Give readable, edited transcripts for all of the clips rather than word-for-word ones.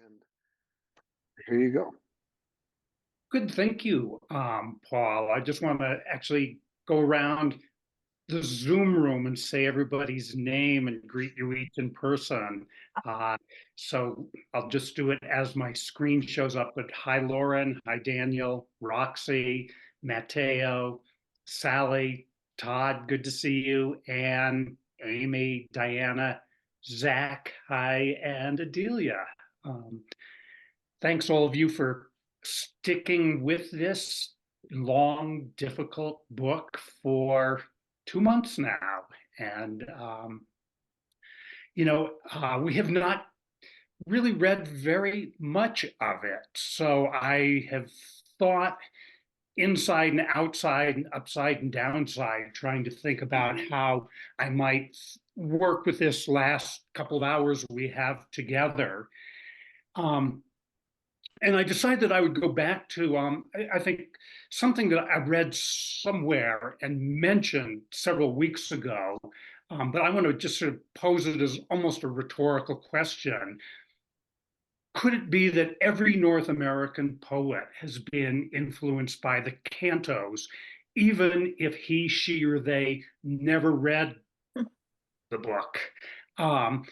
And here you go. Good, thank you, Paul. I just want to actually go around the Zoom room and say everybody's name and greet you each in person. Uh, so I'll just do it as my screen shows up. But hi, Lauren. Hi, Daniel, Roxy, Matteo, Sally, Todd. Good to see you. Anne, Amy, Diana, Zach. Hi, and Adelia. Um, Thanks all of you for sticking with this long, difficult book for 2 months now. And, we have not really read very much of it. So I have thought inside and outside and upside and downside, trying to think about how I might work with this last couple of hours we have together. Um, and I decided that I would go back to, I think, something that I read somewhere and mentioned several weeks ago, but I want to just sort of pose it as almost a rhetorical question. Could it be that every North American poet has been influenced by the cantos, even if he, she, or they never read the book? Um,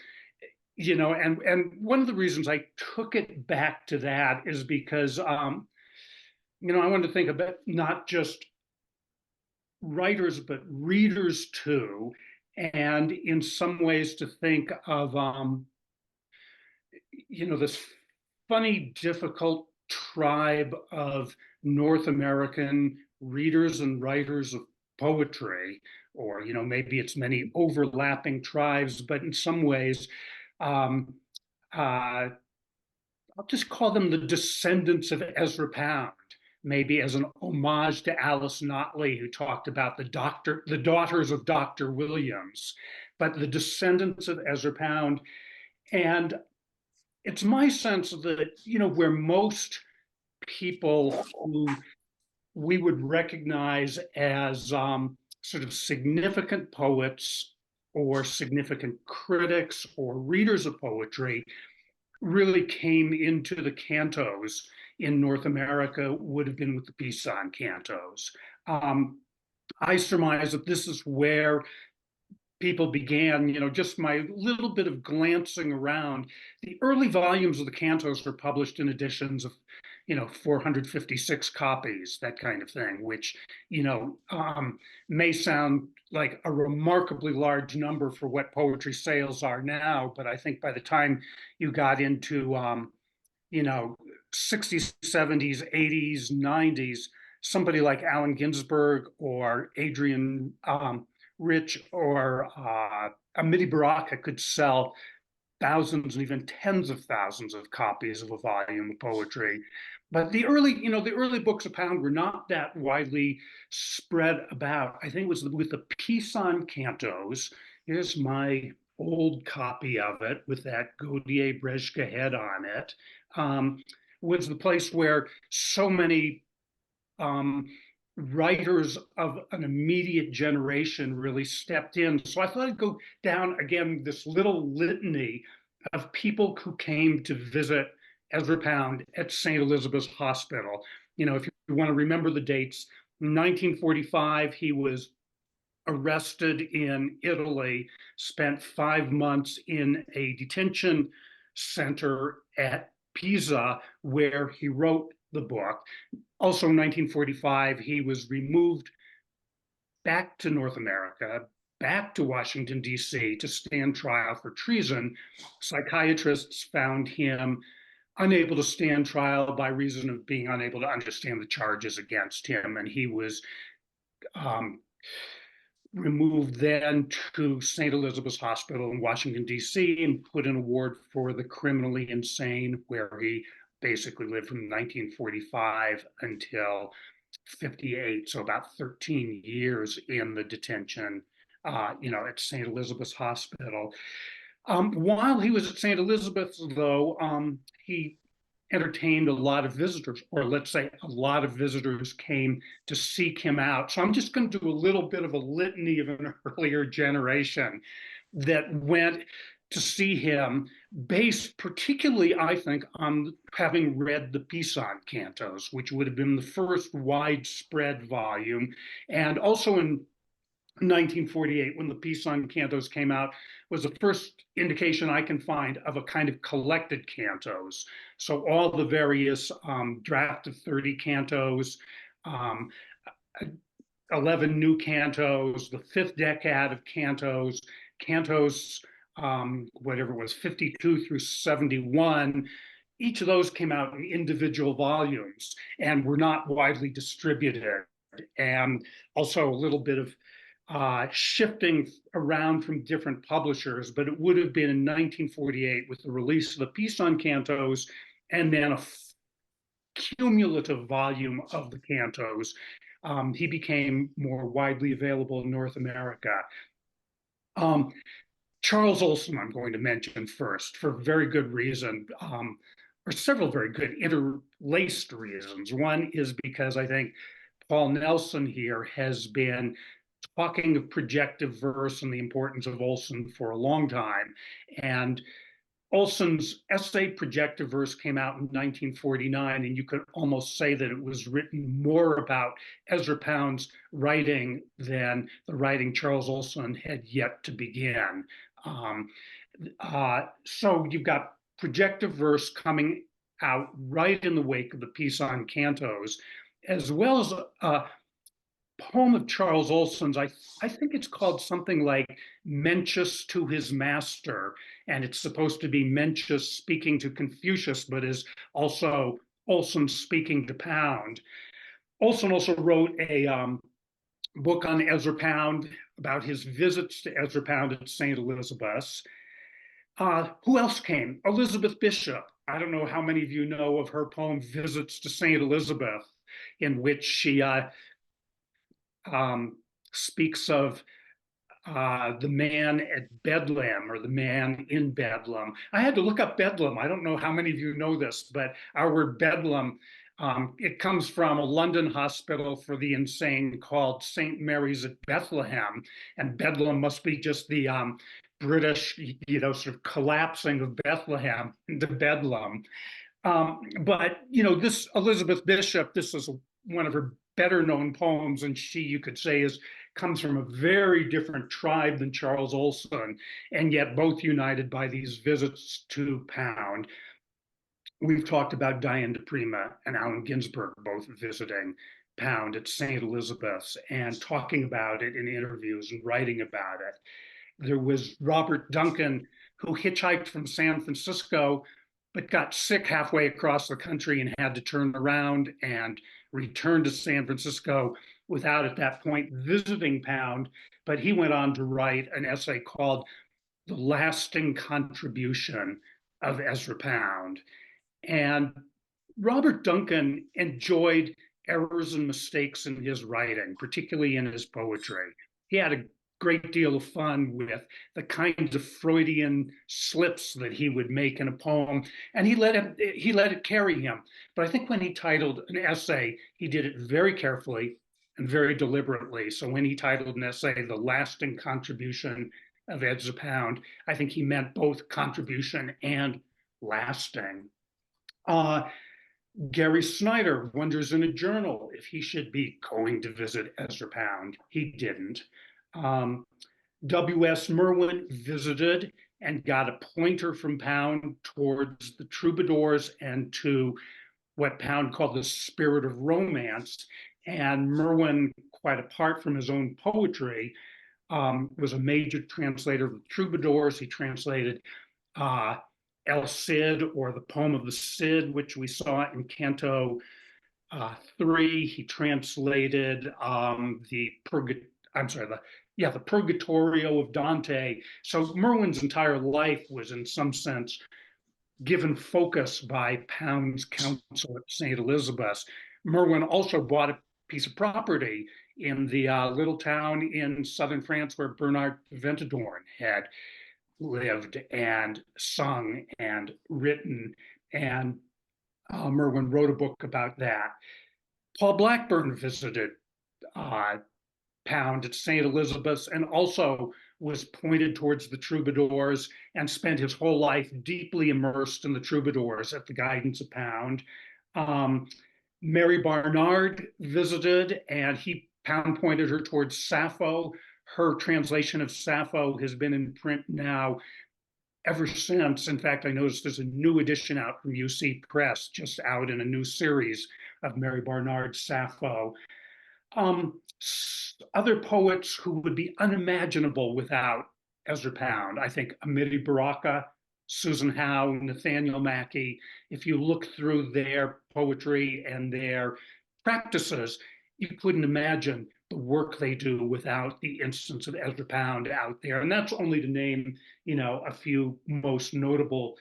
and one of the reasons I took it back to that is because I wanted to think about not just writers but readers too, and in some ways to think of this funny, difficult tribe of North American readers and writers of poetry, or maybe it's many overlapping tribes, but in some ways um, uh, I'll just call them the descendants of Ezra Pound, maybe as an homage to Alice Notley, who talked about the daughters of Dr. Williams, but the descendants of Ezra Pound. And it's my sense that, where most people who we would recognize as sort of significant poets or significant critics or readers of poetry really came into the cantos in North America would have been with the Pisan cantos. Um, I surmise that this is where people began, just my little bit of glancing around. The early volumes of the cantos were published in editions of, 456 copies, that kind of thing, which, may sound like a remarkably large number for what poetry sales are now. But I think by the time you got into, you know, 60s, 70s, 80s, 90s, somebody like Allen Ginsberg or Adrian Rich or Amity Baraka could sell thousands and even tens of thousands of copies of a volume of poetry. But the early books of Pound were not that widely spread about. I think it was with the Pisan cantos. Here's my old copy of it with that Gaudier Brezhka head on it. Um, was the place where so many um, writers of an immediate generation really stepped in. So I thought I'd go down again this little litany of people who came to visit Ezra Pound at St. Elizabeth's Hospital. If you want to remember the dates, 1945, he was arrested in Italy, spent 5 months in a detention center at Pisa, where he wrote the book. Also in 1945, he was removed back to North America, back to Washington, D.C., to stand trial for treason. Psychiatrists found him unable to stand trial by reason of being unable to understand the charges against him. And he was um, removed then to St. Elizabeth's Hospital in Washington, D.C., and put in a ward for the criminally insane, where he basically lived from 1945 until 58, so about 13 years in the detention, at St. Elizabeth's Hospital. While he was at St. Elizabeth's, though, he entertained a lot of visitors, or let's say a lot of visitors came to seek him out. So I'm just going to do a little bit of a litany of an earlier generation that went to see him, based particularly, I think, on having read the Pisan cantos, which would have been the first widespread volume, and also in 1948, when the Pisan cantos came out, was the first indication I can find of a kind of collected cantos. So all the various draft of 30 cantos, um, 11 new cantos, the fifth decade of cantos, cantos, whatever it was, 52 through 71. Each of those came out in individual volumes and were not widely distributed. And also a little bit of shifting around from different publishers, but it would have been in 1948 with the release of the Pisan cantos and then a cumulative volume of the cantos. He became more widely available in North America. Charles Olson, I'm going to mention first for very good reason, or several very good interlaced reasons. One is because I think Paul Nelson here has been talking of projective verse and the importance of Olson for a long time. And Olson's essay Projective Verse came out in 1949, and you could almost say that it was written more about Ezra Pound's writing than the writing Charles Olson had yet to begin. So you've got Projective Verse coming out right in the wake of the Pisan cantos, as well as a poem of Charles Olson's. I think it's called something like Mencius to his Master, and it's supposed to be Mencius speaking to Confucius, but is also Olson speaking to Pound. Olson also wrote a book on Ezra Pound about his visits to Ezra Pound at St. Elizabeth's. Who else came? Elizabeth Bishop. I don't know how many of you know of her poem Visits to St. Elizabeth, in which she speaks of the man at Bedlam, or the man in Bedlam. I had to look up Bedlam. I don't know how many of you know this, but our word Bedlam, it comes from a London hospital for the insane called St. Mary's at Bethlehem. And Bedlam must be just the British, sort of collapsing of Bethlehem into Bedlam. But, this Elizabeth Bishop, this is one of her better known poems, and she, you could say, comes from a very different tribe than Charles Olson, and yet both united by these visits to Pound. We've talked about Diane de Prima and Allen Ginsberg both visiting Pound at St. Elizabeth's and talking about it in interviews and writing about it. There was Robert Duncan, who hitchhiked from San Francisco, but got sick halfway across the country and had to turn around and return to San Francisco without at that point visiting Pound. But he went on to write an essay called The Lasting Contribution of Ezra Pound. And Robert Duncan enjoyed errors and mistakes in his writing, particularly in his poetry. He had a great deal of fun with the kinds of Freudian slips that he would make in a poem, and he let it carry him. But I think when he titled an essay, he did it very carefully and very deliberately. So when he titled an essay, The Lasting Contribution of Ezra Pound, I think he meant both contribution and lasting. Gary Snyder wonders in a journal if he should be going to visit Ezra Pound. He didn't. W.S. Merwin visited and got a pointer from Pound towards the troubadours and to what Pound called the spirit of romance. And Merwin, quite apart from his own poetry, was a major translator of the troubadours. He translated El Cid, or the poem of the Cid, which we saw in Canto 3. He translated the Purgatorio of Dante. So Merwin's entire life was, in some sense, given focus by Pound's counsel at St. Elizabeth's. Merwin also bought a piece of property in the little town in southern France where Bernard Ventadorn had lived and sung and written, and Merwin wrote a book about that. Paul Blackburn visited Pound at St. Elizabeth's and also was pointed towards the troubadours and spent his whole life deeply immersed in the troubadours at the guidance of Pound. Um, Mary Barnard visited, and Pound pointed her towards Sappho. Her translation of Sappho has been in print now ever since. In fact, I noticed there's a new edition out from UC Press, just out in a new series of Mary Barnard's Sappho. Other poets who would be unimaginable without Ezra Pound, I think Amity Baraka, Susan Howe, Nathaniel Mackey. If you look through their poetry and their practices, you couldn't imagine the work they do without the instance of Ezra Pound out there. And that's only to name, a few most notable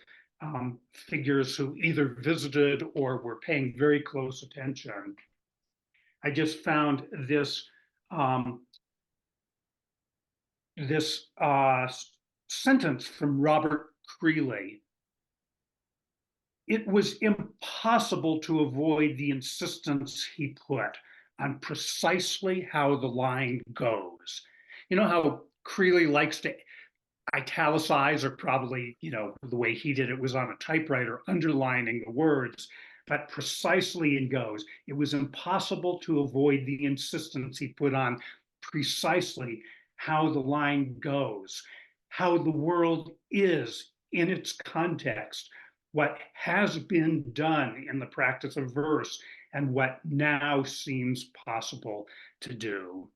figures who either visited or were paying very close attention. I just found um, this sentence from Robert Creeley. It was impossible to avoid the insistence he put on precisely how the line goes. You know how Creeley likes to italicize, or probably, the way he did it was on a typewriter, underlining the words, but precisely in goes. It was impossible to avoid the insistence he put on precisely how the line goes, how the world is in its context, what has been done in the practice of verse, and what now seems possible to do.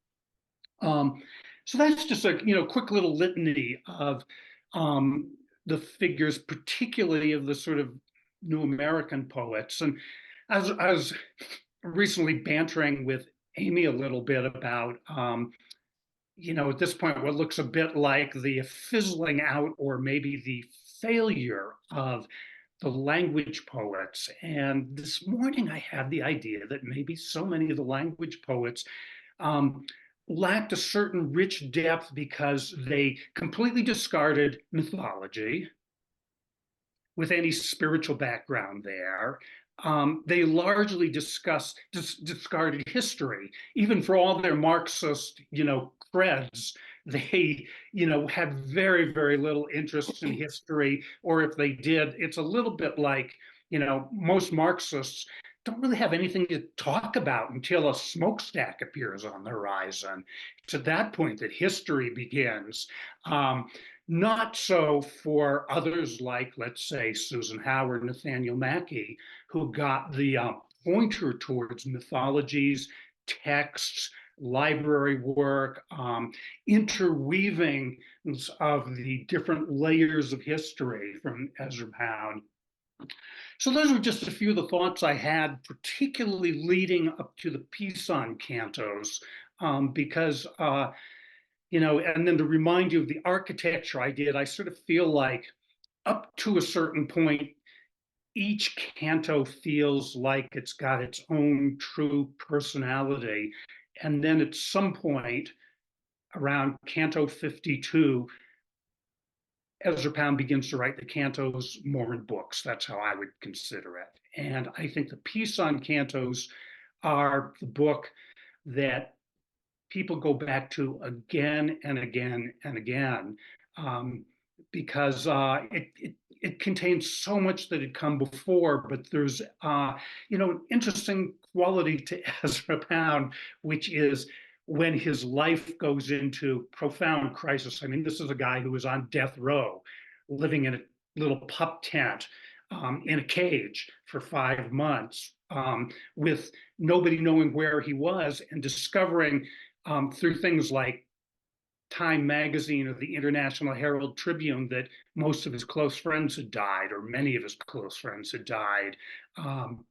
So that's just a quick little litany of the figures, particularly of the sort of New American poets. And I was recently bantering with Amy a little bit about, at this point, what looks a bit like the fizzling out or maybe the failure of the language poets. And this morning I had the idea that maybe so many of the language poets lacked a certain rich depth because they completely discarded mythology with any spiritual background there. They largely discarded history, even for all their Marxist, creds. They, had very, very little interest in history, or if they did, it's a little bit like, most Marxists don't really have anything to talk about until a smokestack appears on the horizon. It's at that point that history begins. Not so for others like, let's say, Susan Howe or Nathaniel Mackey, who got the pointer towards mythologies, texts, library work, interweaving of the different layers of history from Ezra Pound. So those were just a few of the thoughts I had, particularly leading up to the piece on cantos, because and then to remind you of the architecture I did, I sort of feel like up to a certain point, each canto feels like it's got its own true personality. And then at some point around canto 52, Ezra Pound begins to write the cantos more in books. That's how I would consider it. And I think the piece on cantos are the book that people go back to again and again and again, because it contains so much that had come before. But there's an interesting quality to Ezra Pound, which is when his life goes into profound crisis. I mean, this is a guy who was on death row, living in a little pup tent in a cage for 5 months, with nobody knowing where he was, and discovering through things like Time magazine or the International Herald Tribune that most of his close friends had died, or many of his close friends had died. And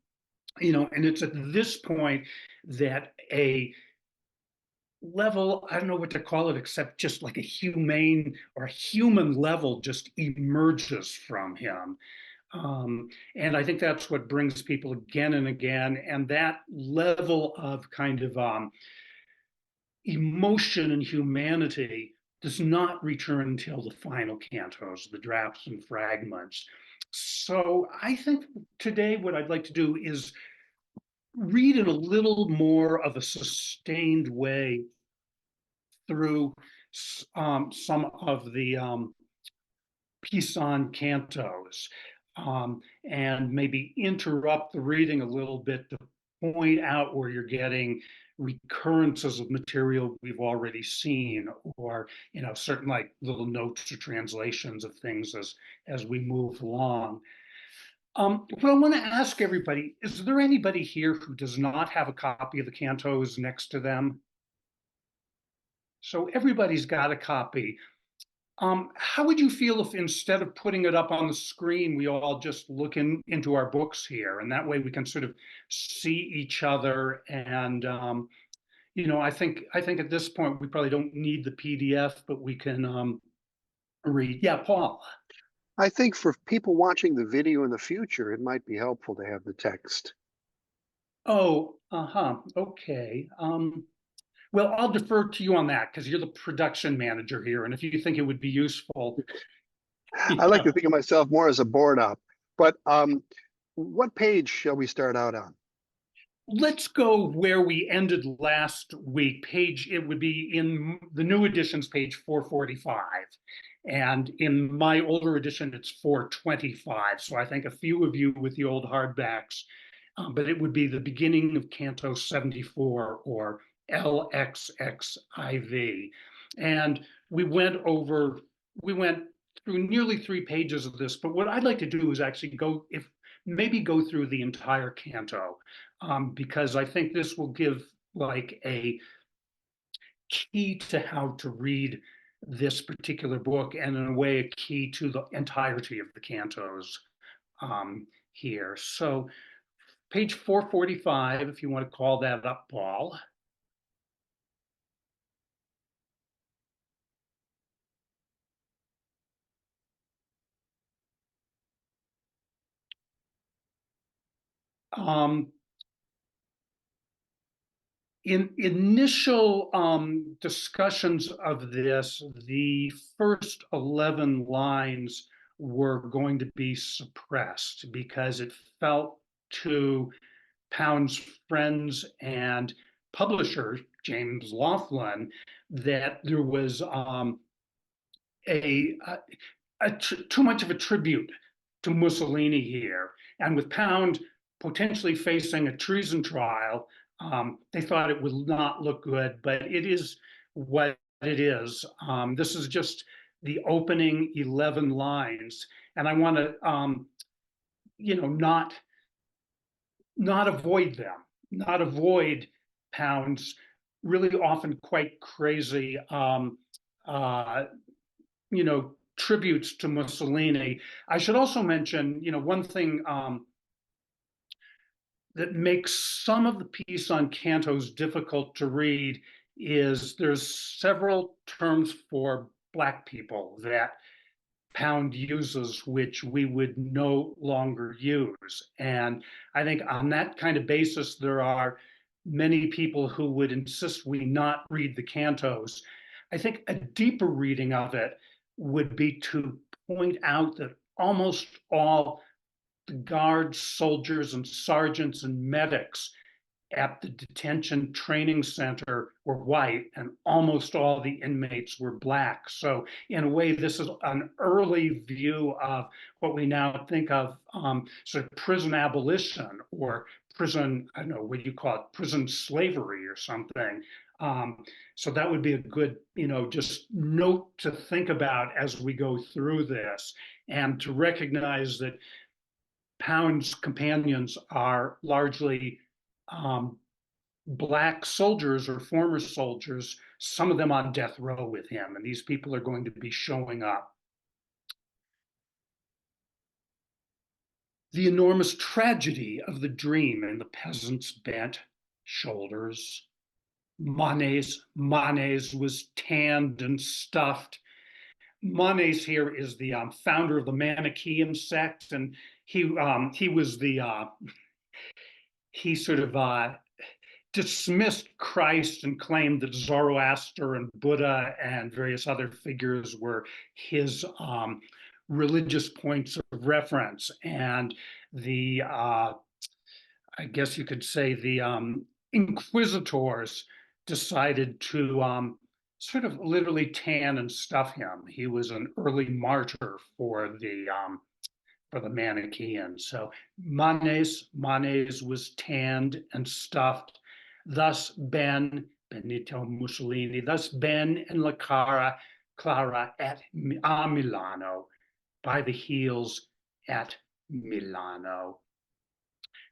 it's at this point that a level, I don't know what to call it, except just like a humane or a human level just emerges from him. And I think that's what brings people again and again. And that level of kind of emotion and humanity does not return until the final cantos, the drafts and fragments. So I think today what I'd like to do is read in a little more of a sustained way through some of the Pisan cantos, and maybe interrupt the reading a little bit to point out where you're getting recurrences of material we've already seen, or certain like little notes or translations of things as we move along. What I want to ask everybody, is there anybody here who does not have a copy of the cantos next to them? So everybody's got a copy. How would you feel if instead of putting it up on the screen, we all just look into our books here, and that way we can sort of see each other? And I think at this point we probably don't need the PDF, but we can read. Yeah, Paul. I think for people watching the video in the future, it might be helpful to have the text. Oh, okay. Well, I'll defer to you on that because you're the production manager here, and if you think it would be useful, I like yeah. to think of myself more as a board op, but what page shall we start out on? Let's go where we ended last week. It would be in the new editions, page 445. And in my older edition, it's 425. So I think a few of you with the old hardbacks, but it would be the beginning of Canto 74 or LXXIV. And we went through nearly 3 pages of this, but what I'd like to do is actually maybe go through the entire canto, because I think this will give like a key to how to read this particular book, and in a way, a key to the entirety of the cantos here. So, page 445, if you want to call that up, Paul. Um, in initial discussions of this, the first 11 lines were going to be suppressed because it felt to Pound's friends and publisher, James Laughlin, that there was a, too much of a tribute to Mussolini here. And with Pound potentially facing a treason trial, they thought it would not look good, but it is what it is. This is just the opening 11 lines. And I want to, not avoid them, not avoid Pound's really often quite crazy, tributes to Mussolini. I should also mention, one thing that makes some of the piece on cantos difficult to read is there's several terms for Black people that Pound uses, which we would no longer use. And I think on that kind of basis, there are many people who would insist we not read the cantos. I think a deeper reading of it would be to point out that almost all the guards, soldiers, and sergeants and medics at the detention training center were white, and almost all the inmates were Black. So, in a way, this is an early view of what we now think of sort of prison abolition or prison, I don't know, what do you call it, prison slavery or something. So that would be a good, just note to think about as we go through this, and to recognize that Pound's companions are largely Black soldiers or former soldiers, some of them on death row with him, and these people are going to be showing up. The enormous tragedy of the dream in the peasant's bent shoulders. Manes was tanned and stuffed. Manes here is the founder of the Manichaean sect, and he was he sort of dismissed Christ and claimed that Zoroaster and Buddha and various other figures were his religious points of reference. And I guess you could say the inquisitors decided to sort of literally tan and stuff him. He was an early martyr for the Manichaeans. So Manes was tanned and stuffed. Thus Benito Mussolini, thus Ben and La Clara at Milano, by the heels at Milano.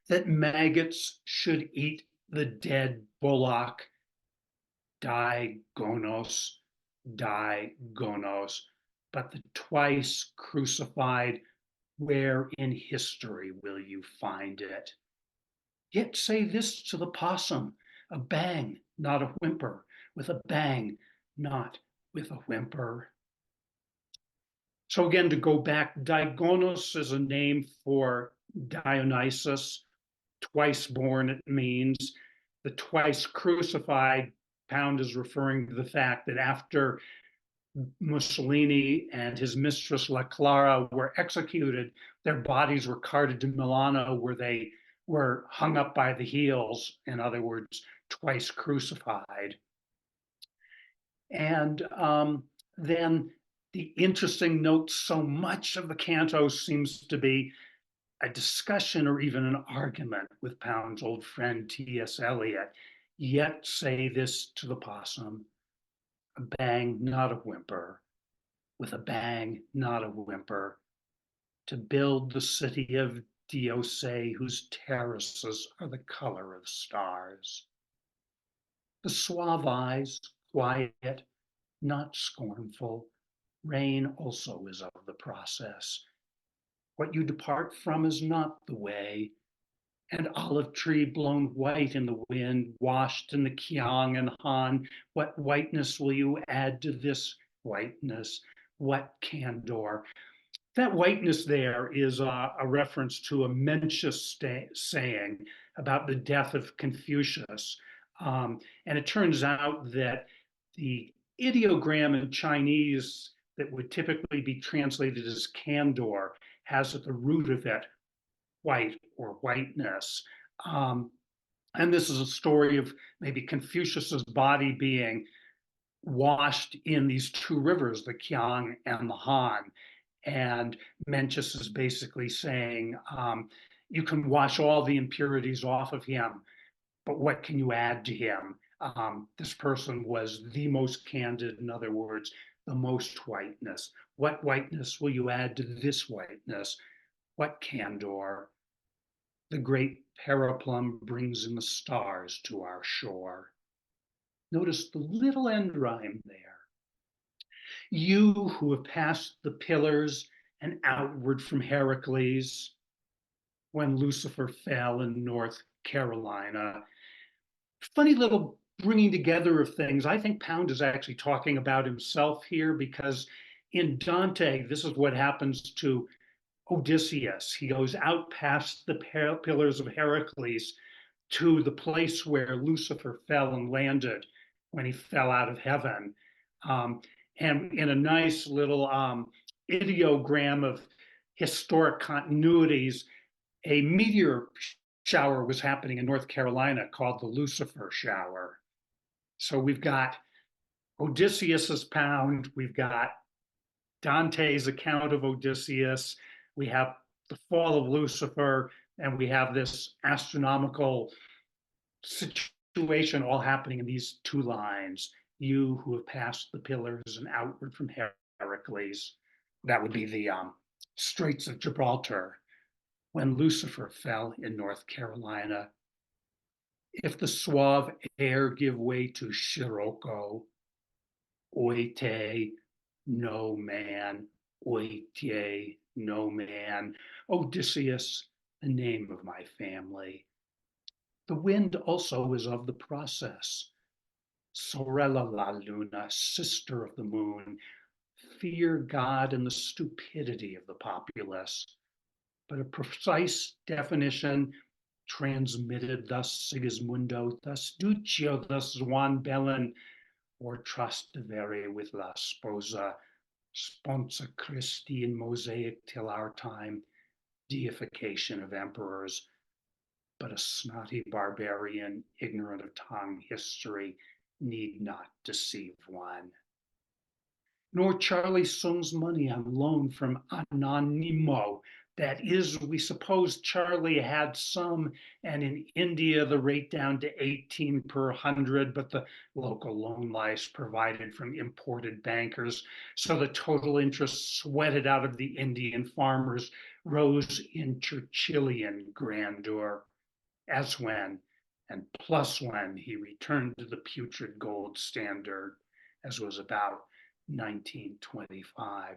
That maggots should eat the dead bullock, digonos, digonos, but the twice crucified, where in history will you find it? Yet say this to the possum, a bang, not a whimper, with a bang, not with a whimper. So again, to go back, Digonos is a name for Dionysus, twice born, it means. The twice crucified. Pound is referring to the fact that after Mussolini and his mistress La Clara were executed, their bodies were carted to Milano, where they were hung up by the heels, in other words, twice crucified. And then the interesting note, so much of the canto seems to be a discussion or even an argument with Pound's old friend T.S. Eliot. Yet say this to the possum, a bang, not a whimper, with a bang, not a whimper, to build the city of Diose, whose terraces are the color of stars. The suave eyes, quiet, not scornful, rain also is of the process. What you depart from is not the way, and olive tree blown white in the wind, washed in the Kiang and Han. What whiteness will you add to this whiteness? What candor? That whiteness there is a reference to a Mencius saying about the death of Confucius. And it turns out that the ideogram in Chinese that would typically be translated as candor has at the root of it white or whiteness. Um, and this is a story of maybe Confucius's body being washed in these two rivers, the Kiang and the Han. And Mencius is basically saying, you can wash all the impurities off of him, but what can you add to him? This person was the most candid, in other words, the most whiteness. What whiteness will you add to this whiteness? What candor? The great periplum brings in the stars to our shore. Notice the little end rhyme there. You who have passed the pillars and outward from Heracles, when Lucifer fell in North Carolina. Funny little bringing together of things. I think Pound is actually talking about himself here, because in Dante, this is what happens to Odysseus. He goes out past the pillars of Heracles to the place where Lucifer fell and landed when he fell out of heaven. And in a nice little ideogram of historic continuities, a meteor shower was happening in North Carolina called the Lucifer shower. So we've got Odysseus's Pound, we've got Dante's account of Odysseus, we have the fall of Lucifer, and we have this astronomical situation all happening in these two lines. You who have passed the pillars and outward from Heracles. That would be the Straits of Gibraltar, when Lucifer fell in North Carolina. If the suave air give way to Scirocco, oite, no man, oite, no man. Odysseus, the name of my family. The wind also is of the process. Sorella la luna, sister of the moon. Fear God and the stupidity of the populace. But a precise definition transmitted thus Sigismundo, thus Duccio, thus Juan Belen, or Trastevere with La Sposa, Sponsa Christi in Mosaic till our time, deification of emperors, but a snotty barbarian, ignorant of tongue, history, need not deceive one. Nor Charlie Sung's money on loan from Anonimo. That is, we suppose Charlie had some, and in India the rate down to 18 per 100, but the local loan lice provided from imported bankers. So the total interest sweated out of the Indian farmers rose in Churchillian grandeur, as when, and plus when he returned to the putrid gold standard, as was about 1925.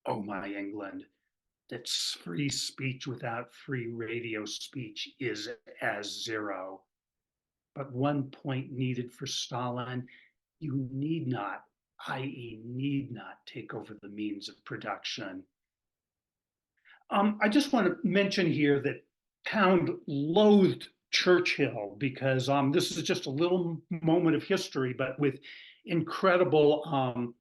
Oh, my England, that free speech without free radio speech is as zero. But one point needed for Stalin, you need not, i.e., need not take over the means of production. I just want to mention here that Pound loathed Churchill because this is just a little moment of history, but with incredible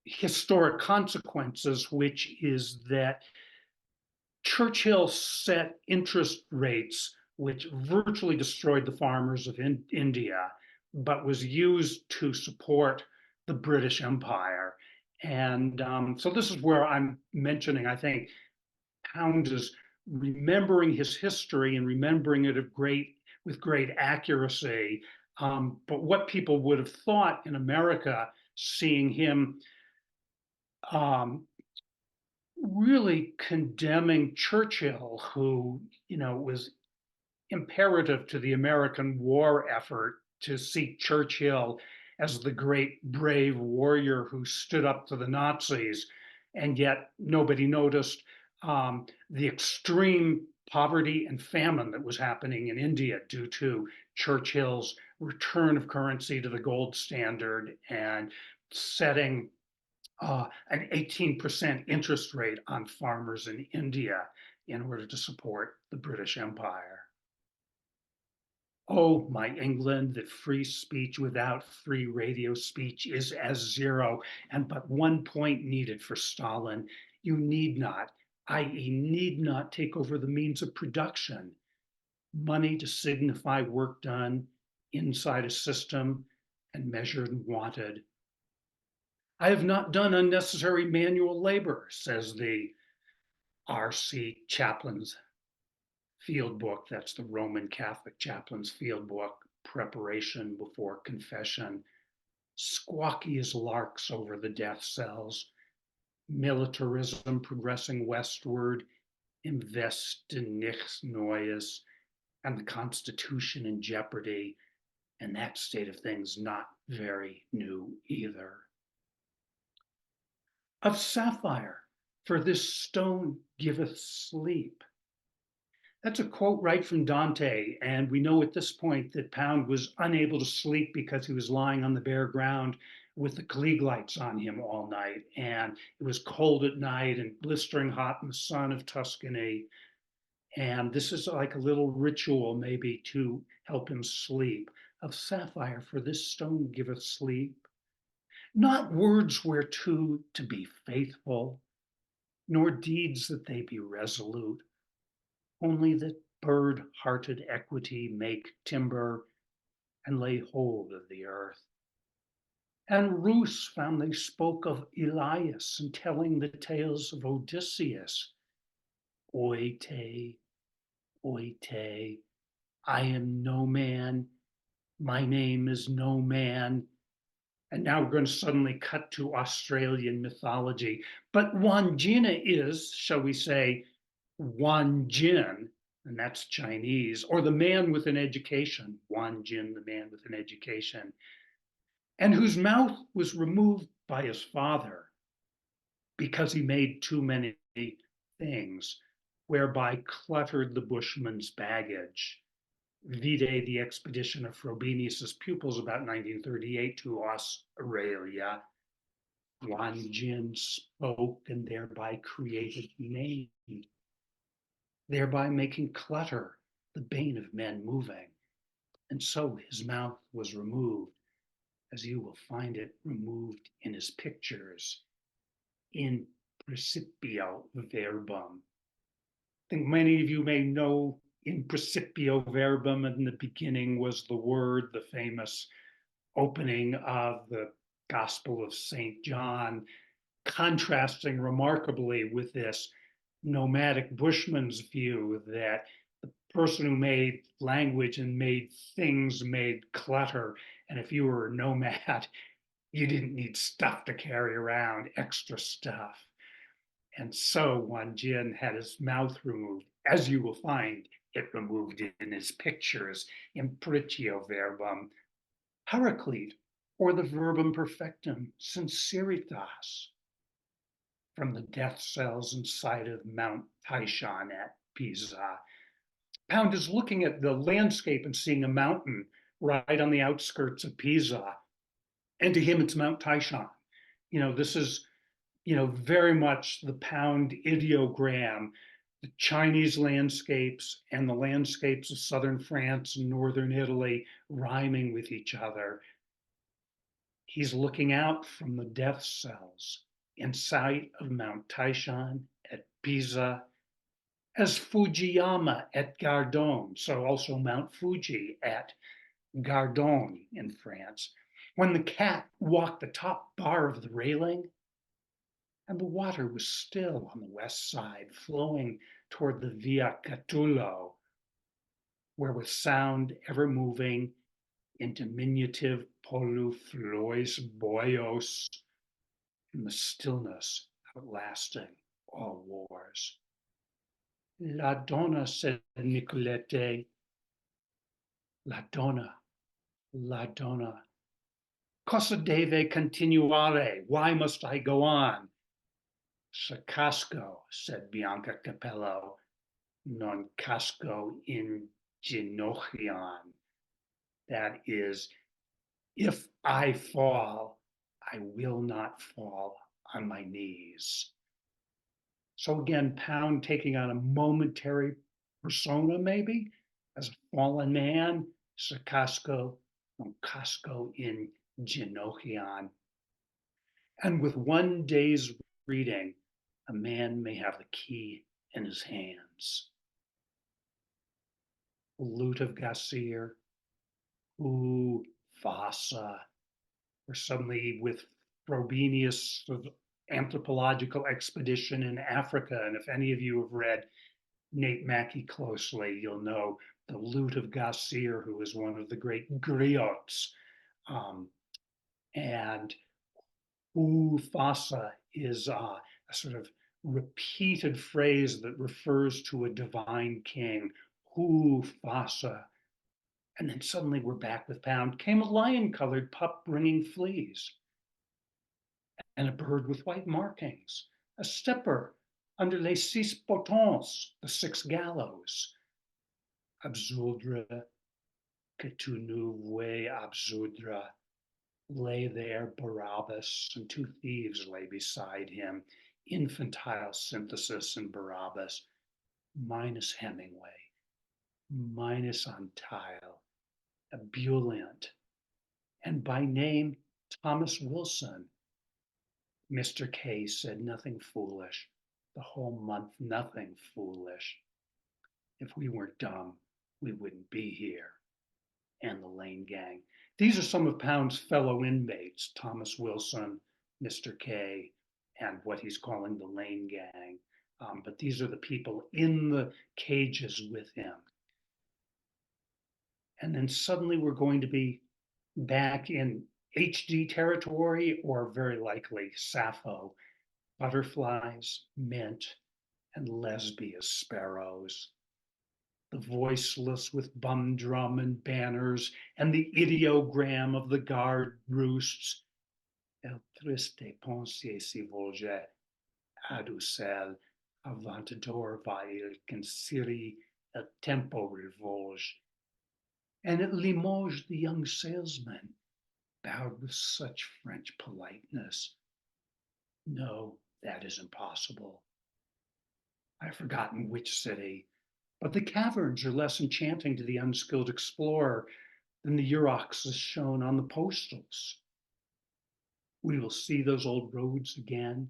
historic consequences, which is that Churchill set interest rates which virtually destroyed the farmers of India, but was used to support the British Empire. And so this is where I'm mentioning, I think, Pound is remembering his history and remembering it with great accuracy. But what people would have thought in America, seeing him really condemning Churchill, who, was imperative to the American war effort to see Churchill as the great brave warrior who stood up to the Nazis, and yet nobody noticed the extreme poverty and famine that was happening in India due to Churchill's return of currency to the gold standard and setting an 18% interest rate on farmers in India in order to support the British Empire. Oh, my England, that free speech without free radio speech is as zero, and but one point needed for Stalin. You need not, i.e., need not take over the means of production. Money to signify work done inside a system and measured and wanted. I have not done unnecessary manual labor, says the R.C. Chaplain's field book. That's the Roman Catholic chaplain's field book, preparation before confession. Squawky as larks over the death cells. Militarism progressing westward. Invest in nichts Neues. And the Constitution in jeopardy. And that state of things not very new either. Of sapphire, for this stone giveth sleep. That's a quote right from Dante, and we know at this point that Pound was unable to sleep because he was lying on the bare ground with the Klieg lights on him all night, and it was cold at night and blistering hot in the sun of Tuscany. And this is like a little ritual maybe to help him sleep. Of sapphire, for this stone giveth sleep. Not words whereto to be faithful, nor deeds that they be resolute, only that bird-hearted equity make timber and lay hold of the earth. And Roos found they spoke of Elias and telling the tales of Odysseus. Oite, oite, I am no man, my name is no man. And now we're going to suddenly cut to Australian mythology. But Wanjina is, shall we say, Wanjin, and that's Chinese, or the man with an education, Wanjin, the man with an education, and whose mouth was removed by his father because he made too many things, whereby cluttered the bushman's baggage. Vide the expedition of Frobenius's pupils about 1938 to Australia. Wanjin spoke and thereby created name, thereby making clutter the bane of men moving. And so his mouth was removed, as you will find it removed in his pictures, in principio verbum. I think many of you may know in principio verbum, in the beginning was the word, the famous opening of the Gospel of St. John, contrasting remarkably with this nomadic bushman's view that the person who made language and made things made clutter. And if you were a nomad, you didn't need stuff to carry around, extra stuff. And so Wan Jin had his mouth removed, as you will find it removed in his pictures, impritio verbum, paraclete, or the verbum perfectum, sinceritas, from the death cells inside of Mount Taishan at Pisa. Pound is looking at the landscape and seeing a mountain right on the outskirts of Pisa. And to him, it's Mount Taishan. This is, very much the Pound ideogram, the Chinese landscapes and the landscapes of southern France and northern Italy rhyming with each other. He's looking out from the death cells in sight of Mount Taishan at Pisa, as Fujiyama at Gardone, so also Mount Fuji at Gardone in France. When the cat walked the top bar of the railing, and the water was still on the west side, flowing toward the Via Catullo, where with sound ever moving in diminutive poluflois boios, in the stillness outlasting all wars. La donna, said Nicolette, la donna, la donna. Cosa deve continuare? Why must I go on? Se casco, said Bianca Capello, non casco in ginocchion. That is, if I fall, I will not fall on my knees. So again, Pound taking on a momentary persona, maybe, as a fallen man, se casco, non casco in ginocchion. And with one day's reading, a man may have the key in his hands. Lute of Gassir, ooh, Vasa, or suddenly with Frobenius' sort of anthropological expedition in Africa. And if any of you have read Nate Mackey closely, you'll know the Lute of Gassir, who is one of the great griots. And Ufasa is a sort of repeated phrase that refers to a divine king. Ufasa. And then suddenly we're back with Pound. Came a lion-colored pup bringing fleas, and a bird with white markings, a stepper under les six potons, the six gallows. Absurdra, que tu nous vois absurdra, lay there Barabbas, and two thieves lay beside him. Infantile synthesis in Barabbas, minus Hemingway, minus Antile, ebullient, and by name Thomas Wilson. Mr. K said nothing foolish, the whole month, nothing foolish. If we weren't dumb, we wouldn't be here. And the Lane Gang. These are some of Pound's fellow inmates, Thomas Wilson, Mr. K, and what he's calling the Lane Gang. But these are the people in the cages with him. And then suddenly we're going to be back in HD territory, or very likely Sappho, butterflies, mint, and lesbia sparrows. The voiceless with bum drum and banners, and the ideogram of the guard roosts. El triste pensier si volge, ad ucel, avantador va il consiri, el tempo revolge. And at Limoges, the young salesman bowed with such French politeness. No, that is impossible. I've forgotten which city, but the caverns are less enchanting to the unskilled explorer than the Uroxes shown on the postals. We will see those old roads again?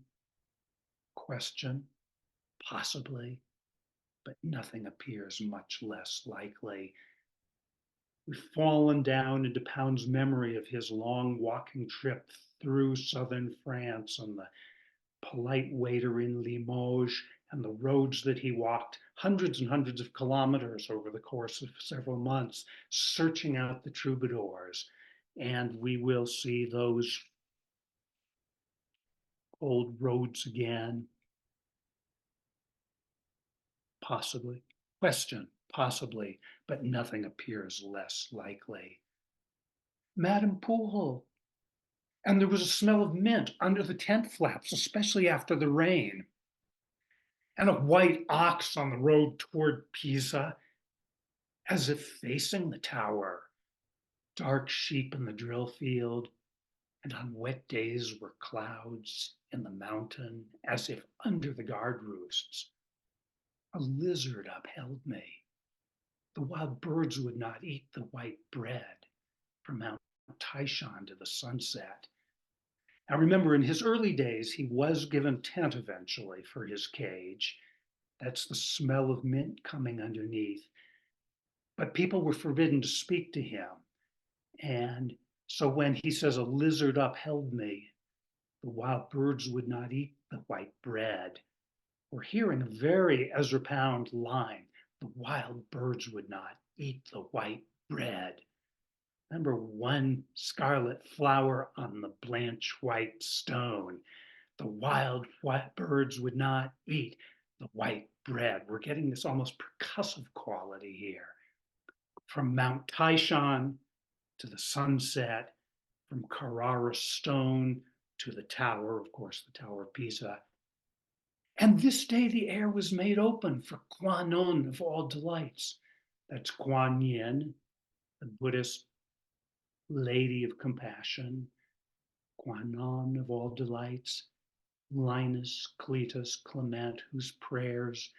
Question, possibly. but nothing appears much less likely. We've fallen down into Pound's memory of his long walking trip through southern France and the polite waiter in Limoges and the roads that he walked hundreds and hundreds of kilometers over the course of several months, searching out the troubadours. And we will see those old roads again. Possibly. Question, possibly, but nothing appears less likely. Madame Poole. And there was a smell of mint under the tent flaps, especially after the rain. And a white ox on the road toward Pisa, as if facing the tower. Dark sheep in the drill field, and on wet days were clouds in the mountain, as if under the guard roosts. A lizard upheld me. The wild birds would not eat the white bread from Mount Tyshan to the sunset. Now remember, in his early days, he was given tent eventually for his cage. That's the smell of mint coming underneath. But people were forbidden to speak to him. And so when he says, a lizard upheld me, the wild birds would not eat the white bread, we're hearing a very Ezra Pound line. The wild birds would not eat the white bread. Remember, one scarlet flower on the blanch white stone. The wild white birds would not eat the white bread. We're getting this almost percussive quality here. From Mount Tyshan to the sunset, from Carrara stone to the tower, of course, the Tower of Pisa. And this day the air was made open for Kwannon of all delights. That's Kuan Yin, the Buddhist lady of compassion, Kwannon of all delights, Linus, Cletus, Clement, whose prayers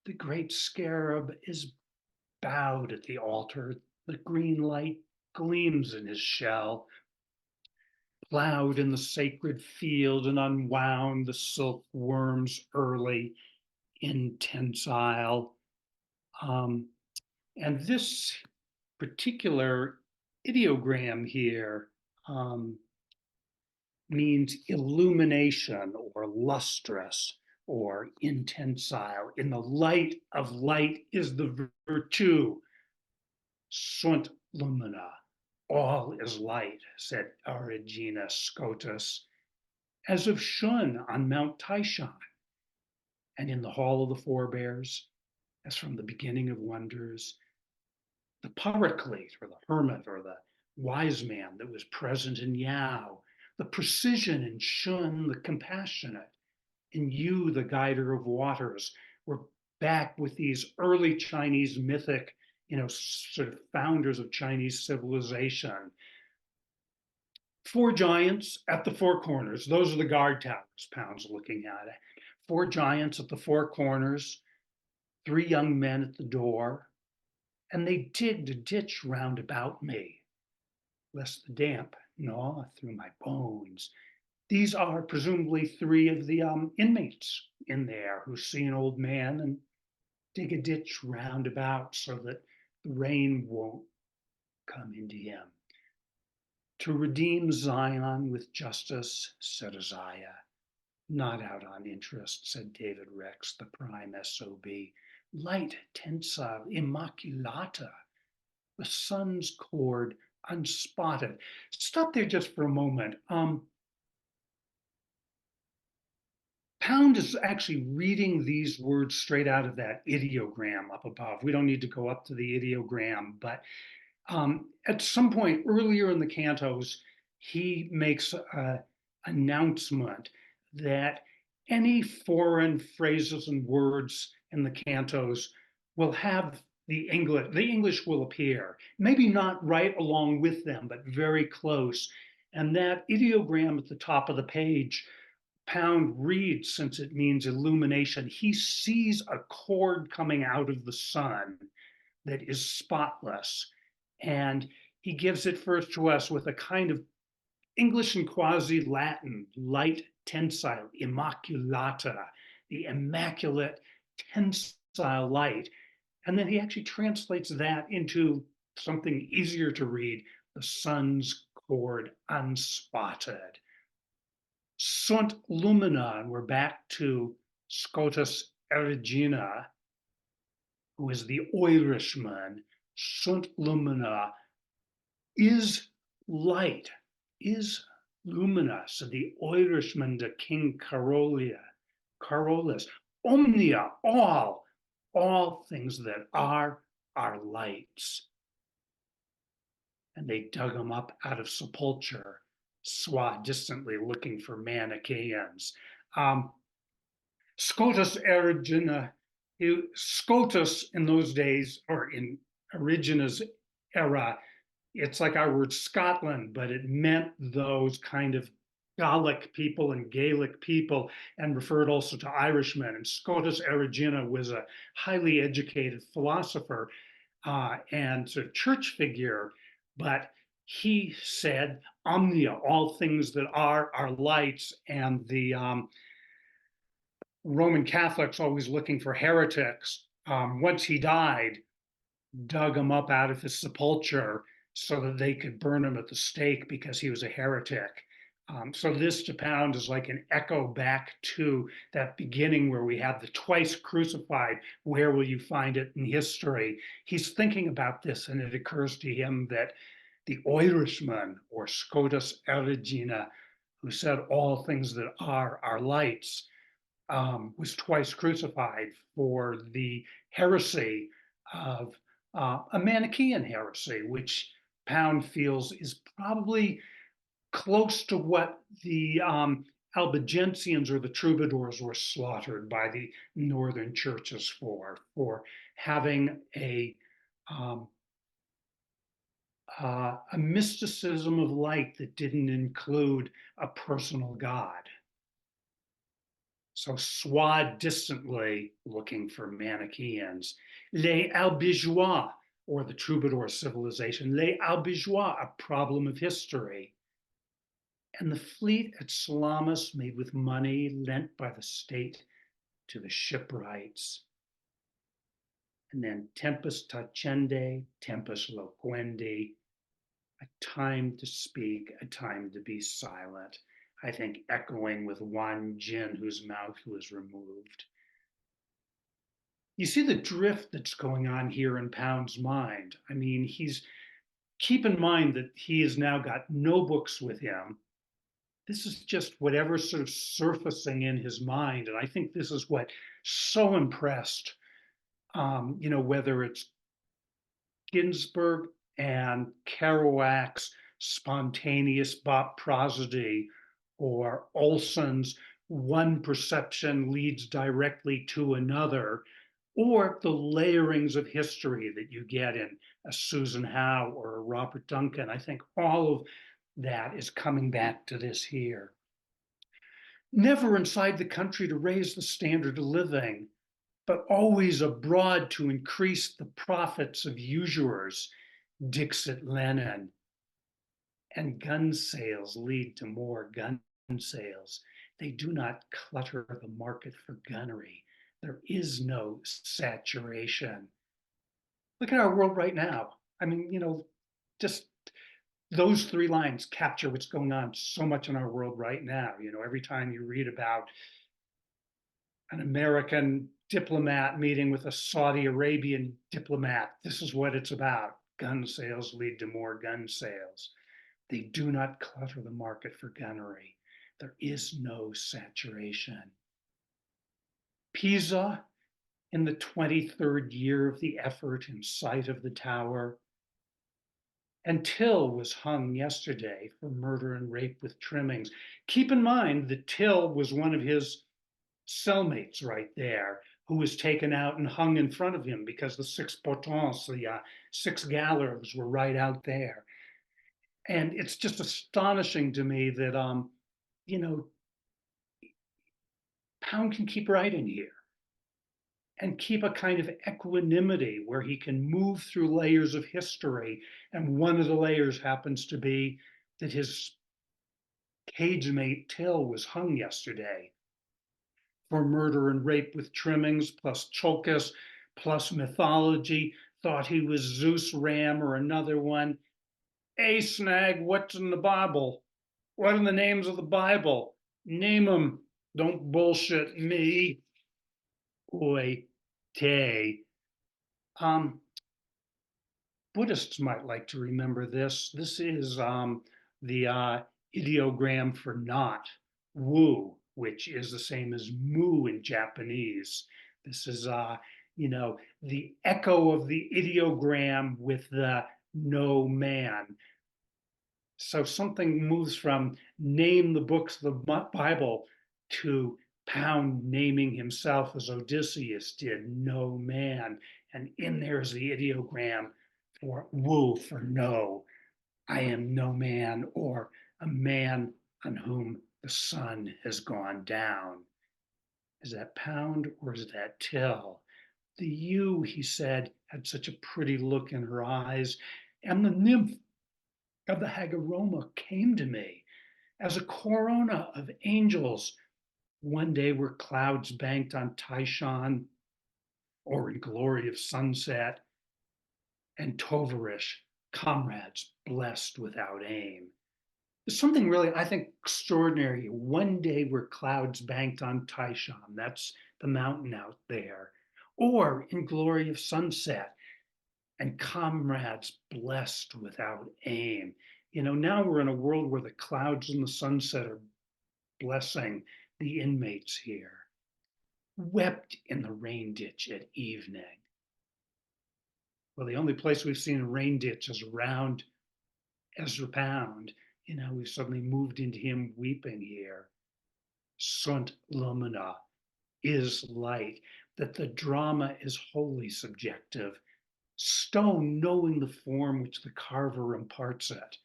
the great scarab is bowed at the altar. The green light gleams in his shell. Plowed in the sacred field and unwound the silkworms early in tensile. And this particular ideogram here means illumination or lustrous or intensile. In the light of light is the virtue. Sunt lumina. All is light, said Erigena Scotus, as of Shun on Mount Tyshan, and in the Hall of the Forebears, as from the beginning of wonders, the paraclete or the hermit or the wise man that was present in Yao, the precision in Shun, the compassionate, in you, the guider of waters. We're back with these early Chinese mythic, sort of founders of Chinese civilization. Four giants at the four corners. Those are the guard towers, Pound's looking at it. Four giants at the four corners, three young men at the door, and they digged a ditch round about me, lest the damp gnaw through my bones. These are presumably three of the inmates in there who see an old man and dig a ditch round about so that the rain won't come into him. To redeem Zion with justice, said Uzziah. Not out on interest, said David Rex, the prime SOB. Light, tensile, immaculata, the sun's cord, unspotted. Stop there just for a moment. Pound is actually reading these words straight out of that ideogram up above. We don't need to go up to the ideogram, but at some point earlier in the cantos, he makes an announcement that any foreign phrases and words in the cantos will have the English will appear, maybe not right along with them, but very close. And that ideogram at the top of the page, Pound reads, since it means illumination, he sees a cord coming out of the sun that is spotless. And he gives it first to us with a kind of English and quasi-Latin, light, tensile, immaculata, the immaculate, tensile light. And then he actually translates that into something easier to read, the sun's cord unspotted. Sunt lumina, and we're back to Scotus Erigena, who is the Irishman. Sunt lumina is light, is lumina, said the Irishman to King Carolus. Omnia, all things that are lights. And they dug him up out of sepulture, Swa distantly looking for Manichaeans. Scotus Erigena, Scotus in those days, or in Erigena's era, it's like our word Scotland, but it meant those kind of Gallic people and Gaelic people, and referred also to Irishmen. And Scotus Erigena was a highly educated philosopher and sort of church figure, but he said, omnia, all things that are lights, and the Roman Catholics always looking for heretics. Once he died, dug him up out of his sepulture so that they could burn him at the stake because he was a heretic. So this to Pound is like an echo back to that beginning where we have the twice crucified. Where will you find it in history? He's thinking about this, and it occurs to him that the Irishman, or Scotus Erigena, who said all things that are lights, was twice crucified for the heresy of a Manichaean heresy, which Pound feels is probably close to what the Albigensians or the troubadours were slaughtered by the northern churches for having a mysticism of light that didn't include a personal God. So Swa distantly looking for Manichaeans. Les Albigeois, or the troubadour civilization. Les Albigeois, a problem of history. And the fleet at Salamis made with money lent by the state to the shipwrights. And then tempus tacende, tempus loquendi, a time to speak, a time to be silent. I think echoing with Wan Jin, whose mouth was removed. You see the drift that's going on here in Pound's mind. I mean, keep in mind that he has now got no books with him. This is just whatever's sort of surfacing in his mind. And I think this is what so impressed, whether it's Ginsberg and Kerouac's spontaneous prosody, or Olson's one perception leads directly to another, or the layerings of history that you get in a Susan Howe or a Robert Duncan. I think all of that is coming back to this here. Never inside the country to raise the standard of living, but always abroad to increase the profits of usurers, Dixit Lenin. And gun sales lead to more gun sales. They do not clutter the market for gunnery. There is no saturation. Look at our world right now. I mean, just those three lines capture what's going on so much in our world right now. Every time you read about an American diplomat meeting with a Saudi Arabian diplomat, this is what it's about. Gun sales lead to more gun sales. They do not clutter the market for gunnery. There is no saturation. Pisa, in the 23rd year of the effort in sight of the tower, and Till was hung yesterday for murder and rape with trimmings. Keep in mind that Till was one of his cellmates right there, who was taken out and hung in front of him because the six potents, the six gallows, were right out there. And it's just astonishing to me that, Pound can keep writing here and keep a kind of equanimity where he can move through layers of history. And one of the layers happens to be that his cage mate Till was hung yesterday for murder and rape with trimmings, plus Cholkis, plus mythology, thought he was Zeus Ram or another one. Hey, Snag, what's in the Bible? What are the names of the Bible? Name them. Don't bullshit me. Oi, te. Um, Buddhists might like to remember this. This is the ideogram for not, wu, which is the same as mu in Japanese. This is, the echo of the ideogram with the no man. So something moves from name the books of the Bible to Pound naming himself as Odysseus did, no man. And in there is the ideogram for woo, for no. I am no man, or a man on whom the sun has gone down. Is that Pound or is that Till? The you, he said, had such a pretty look in her eyes, and the nymph of the Hagaroma came to me as a corona of angels. One day were clouds banked on Taishan, or in glory of sunset, and Tovarish, comrades blessed without aim. There's something really, I think, extraordinary. One day were clouds banked on Taishan, that's the mountain out there, or in glory of sunset, and comrades blessed without aim. Now we're in a world where the clouds and the sunset are blessing the inmates here. Wept in the rain ditch at evening. Well, the only place we've seen a rain ditch is around Ezra Pound. We've suddenly moved into him weeping here. Sunt lumina is light, that the drama is wholly subjective. Stone knowing the form which the carver imparts it.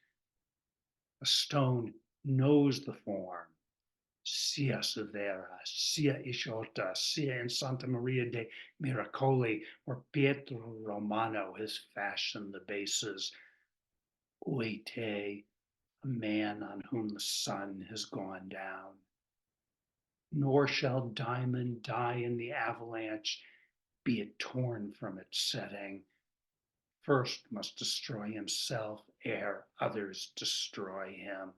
A stone knows the form. Sia severa, sia ishota, sia in Santa Maria de Miracoli, where Pietro Romano has fashioned the bases. Oite, a man on whom the sun has gone down. Nor shall diamond die in the avalanche, be it torn from its setting. First must destroy himself ere others destroy him.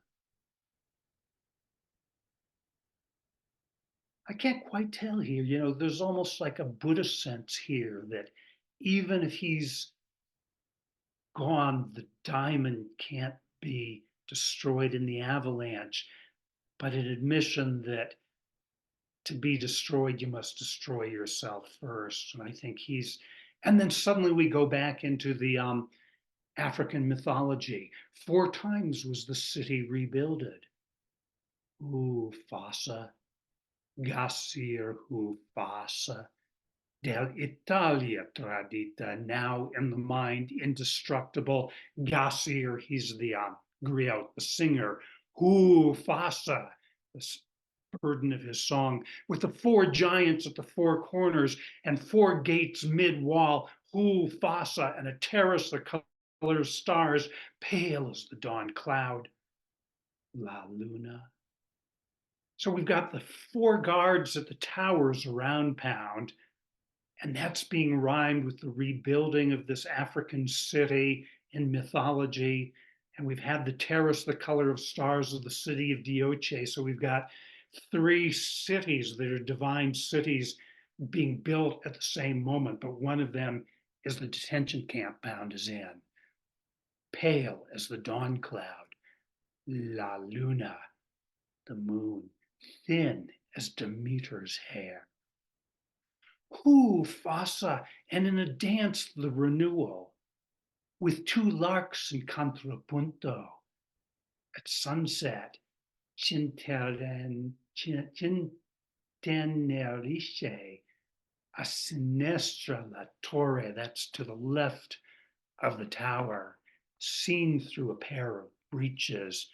I can't quite tell here. There's almost like a Buddhist sense here that even if he's gone, the diamond can't be destroyed in the avalanche, but an admission that to be destroyed, you must destroy yourself first. And I think and then suddenly we go back into the African mythology. 4 times was the city rebuilded. Ufasa, Gassir Hufasa, del Italia tradita, now in the mind indestructible. Gassir, he's the griot, the singer. Hufasa, the burden of his song, with the 4 giants at the 4 corners and 4 gates mid-wall. Hufasa, and a terrace the color of stars, pale as the dawn cloud. La Luna. So we've got the 4 guards at the towers around Pound, and that's being rhymed with the rebuilding of this African city in mythology. And we've had the terrace, the color of stars of the city of Dioche. So we've got 3 cities that are divine cities being built at the same moment, but one of them is the detention camp Pound is in. Pale as the dawn cloud, La Luna, the moon, thin as Demeter's hair. Fasa, and in a dance the renewal, with 2 larks in contrapunto. At sunset, Cintenerisce, a sinistra la torre, that's to the left of the tower, seen through a pair of breeches,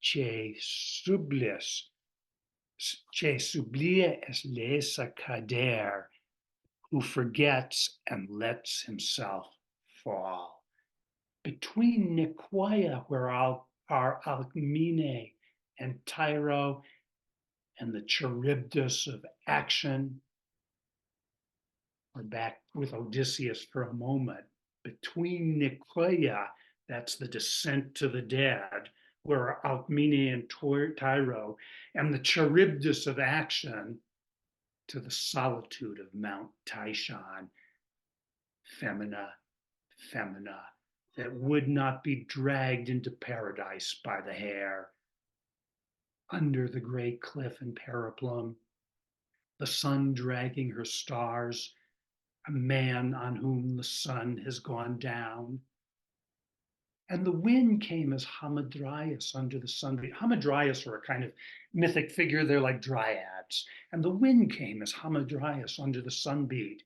che sublia es lesa cader, who forgets and lets himself fall. Between Nicoya, where are Alcmene and Tyro, and the Charybdis of action. We're back with Odysseus for a moment. Between Nicoya, that's the descent to the dead, where Alcmene and Tyro, and the Charybdis of action to the solitude of Mount Tishon, Femina, Femina, that would not be dragged into paradise by the hair. Under the great cliff in Periplum, the sun dragging her stars, a man on whom the sun has gone down. And the wind came as Hamadryas under the sunbeam. Hamadryas are a kind of mythic figure, they're like dryads. And the wind came as Hamadryas under the sunbeat.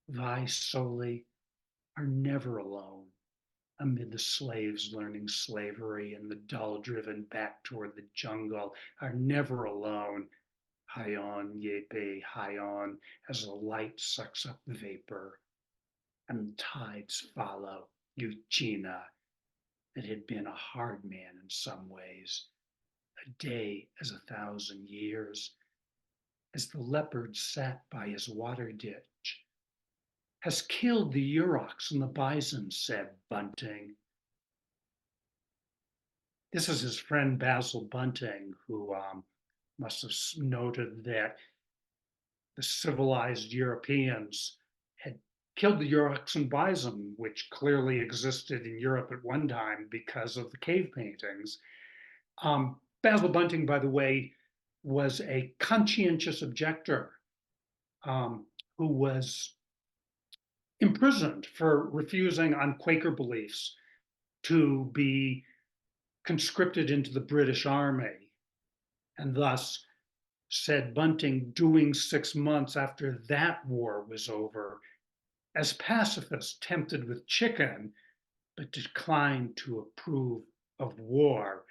Thy soli are never alone amid the slaves learning slavery and the dull driven back toward the jungle, are never alone. Hyon, yepe, hyon, as the light sucks up vapor and the tides follow. Eugenia, that had been a hard man in some ways, a day as 1,000 years, as the leopard sat by his water ditch, has killed the urox and the bison, said Bunting. This is his friend Basil Bunting, who must have noted that the civilized Europeans had killed the urox and bison, which clearly existed in Europe at one time because of the cave paintings. Basil Bunting, by the way, was a conscientious objector who was imprisoned for refusing on Quaker beliefs to be conscripted into the British Army. And thus, said Bunting, doing 6 months after that war was over, as pacifists tempted with chicken, but declined to approve of war,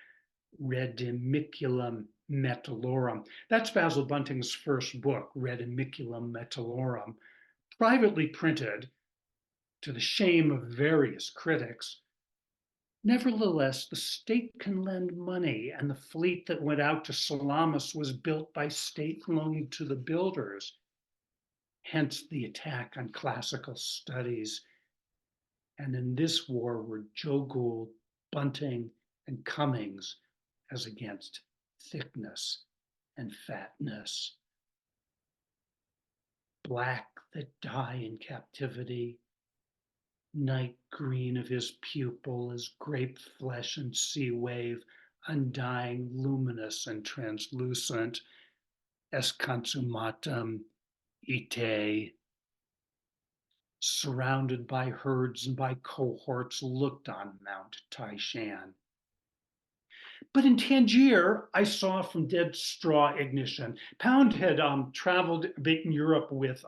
Redimiculum Metallorum. That's Basil Bunting's first book, Redimiculum Metallorum, privately printed to the shame of various critics. Nevertheless, the state can lend money, and the fleet that went out to Salamis was built by state loan to the builders. Hence the attack on classical studies. And in this war were Joe Gould, Bunting, and Cummings as against thickness and fatness. Black that die in captivity, night green of his pupil as grape flesh and sea wave, undying, luminous and translucent, as consummatum ite, surrounded by herds and by cohorts, looked on Mount Taishan. But in Tangier, I saw from dead straw ignition. Pound had traveled a bit in Europe with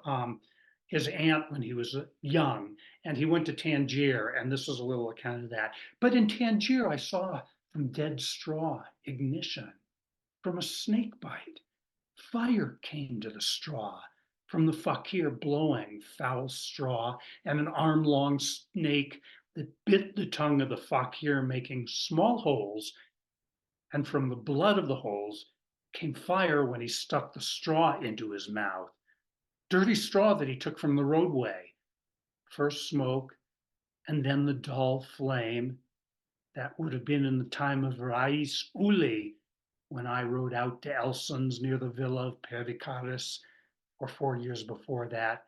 his aunt when he was young, and he went to Tangier, and this is a little account of that. But in Tangier, I saw from dead straw ignition, from a snake bite. Fire came to the straw, from the fakir blowing foul straw, and an arm-long snake that bit the tongue of the fakir, making small holes, and from the blood of the holes came fire when he stuck the straw into his mouth. Dirty straw that he took from the roadway. First smoke, and then the dull flame. That would have been in the time of Rais Uli, when I rode out to Elson's near the villa of Perdicaris, or 4 years before that.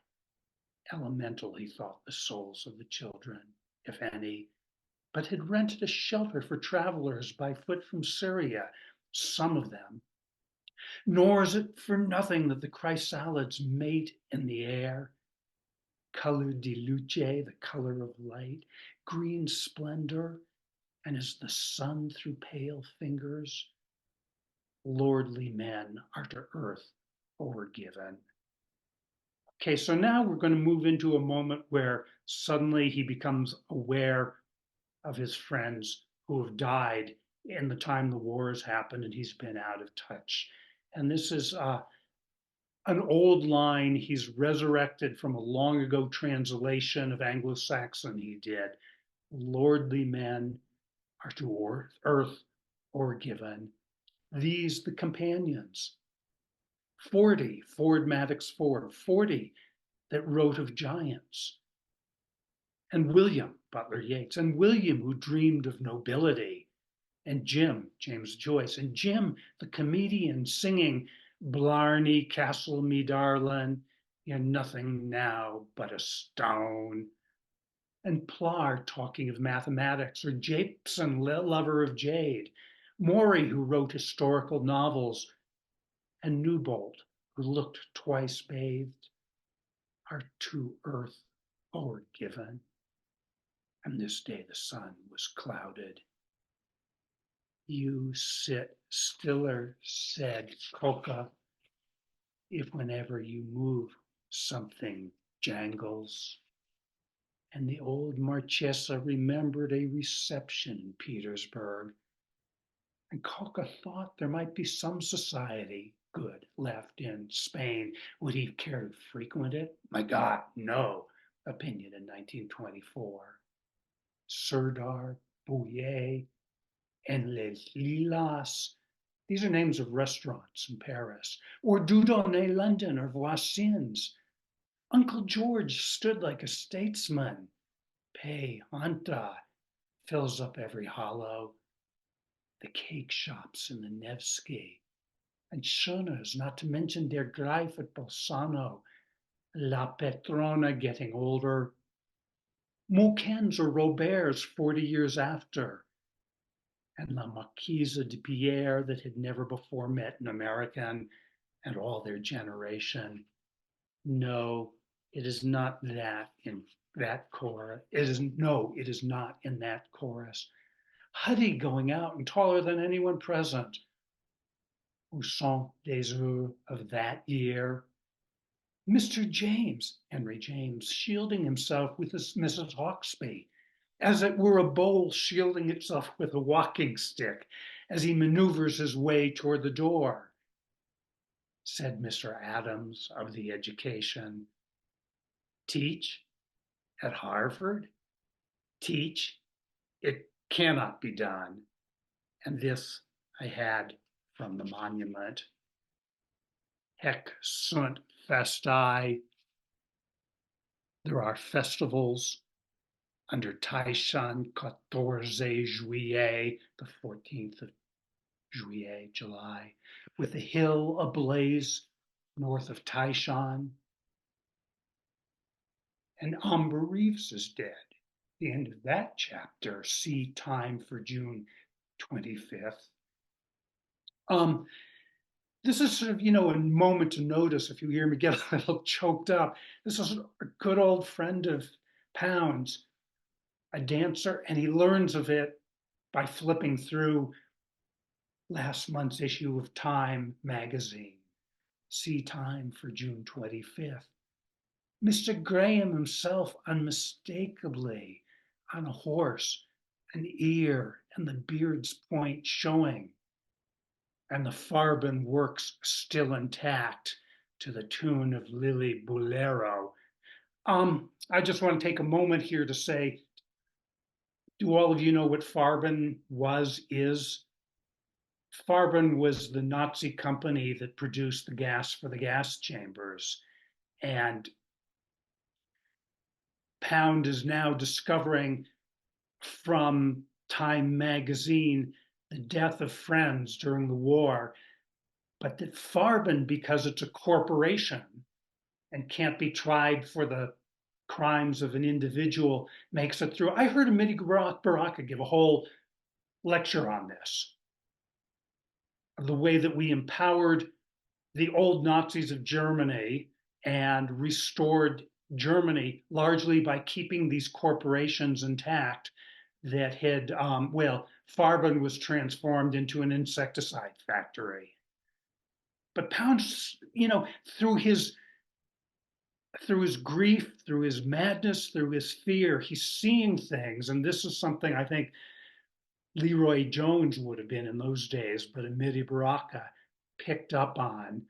Elemental, he thought, the souls of the children, if any, but had rented a shelter for travelers by foot from Syria, some of them. Nor is it for nothing that the chrysalids mate in the air. Color di luce, the color of light, green splendor, and as the sun through pale fingers, lordly men are to earth overgiven. Okay, so now we're going to move into a moment where suddenly he becomes aware of his friends who have died in the time the wars happened, and he's been out of touch. And this is an old line he's resurrected from a long ago translation of Anglo-Saxon he did. Lordly men are to earth o'ergiven, these the companions 40, Ford Madox Ford, 40 that wrote of giants, and William Butler Yeats, and William who dreamed of nobility, and Jim, James Joyce, and Jim, the comedian, singing Blarney Castle me darlin', you're nothing now but a stone. And Plar talking of mathematics, or Japeson, lover of jade, Morey, who wrote historical novels, and Newbold, who looked twice bathed, are to earth forward given. And this day the sun was clouded. You sit stiller, said Coca, if whenever you move something jangles. And the old Marchesa remembered a reception in Petersburg. And Coca thought there might be some society good left in Spain. Would he care to frequent it? My God, no. Opinion in 1924. Serdar, Bouillet, and Les Lilas. These are names of restaurants in Paris. Or Dieudonné, London, or Voisin's. Uncle George stood like a statesman. Pay, Anta, fills up every hollow. The cake shops in the Nevsky. And Schoener's, not to mention Der Greif at Bolzano. La Petrona getting older. Mouquin's or Robert's 40 years after. And La Marquise de Pierre that had never before met an American, and all their generation. No, it is not that in that chorus. It is not in that chorus. Huddy going out and taller than anyone present. Au sont des heures of that year. Mr. James, Henry James, shielding himself with his Mrs. Hawksby, as it were a bull shielding itself with a walking stick as he maneuvers his way toward the door. Said Mr. Adams of the education, teach at Harvard? Teach? It cannot be done. And this I had from the monument. Hec sunt festae. There are festivals under Taishan 14 Juillet, the 14th of Juillet, July, with the hill ablaze north of Taishan. And Amber Reeves is dead. The end of that chapter, see time for June 25th. This is sort of, a moment to notice if you hear me get a little choked up. This is a good old friend of Pound's, a dancer, and he learns of it by flipping through last month's issue of Time magazine. See time for June 25th. Mr. Graham himself unmistakably on a horse, an ear and the beard's point showing, and the Farben works still intact to the tune of Lily Bolero. I just want to take a moment here to say, do all of you know what Farben is? Farben was the Nazi company that produced the gas for the gas chambers. And Pound is now discovering from Time magazine the death of friends during the war, but that Farben, because it's a corporation and can't be tried for the crimes of an individual, makes it through. I heard Amity Baraka give a whole lecture on this, the way that we empowered the old Nazis of Germany and restored Germany largely by keeping these corporations intact that had, Farben was transformed into an insecticide factory. But Pound, through his grief, through his madness, through his fear, he's seeing things. And this is something I think Leroy Jones would have been in those days, but Amity Baraka picked up on.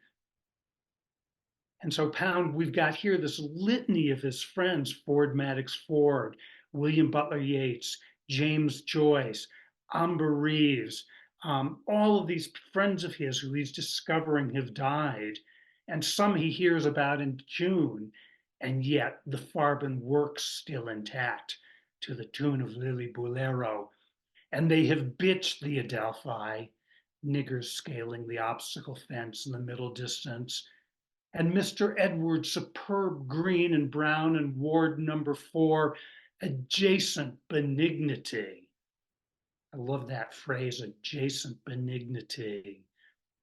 And so Pound, we've got here this litany of his friends, Ford Madox Ford, William Butler Yeats, James Joyce, Amber Reeves, all of these friends of his who he's discovering have died. and some he hears about in June, and yet the Farben works still intact to the tune of Lily Bolero, and they have bitched the Adelphi, niggers scaling the obstacle fence in the middle distance, and Mr. Edwards' superb green and brown and ward number 4, adjacent benignity. I love that phrase, adjacent benignity.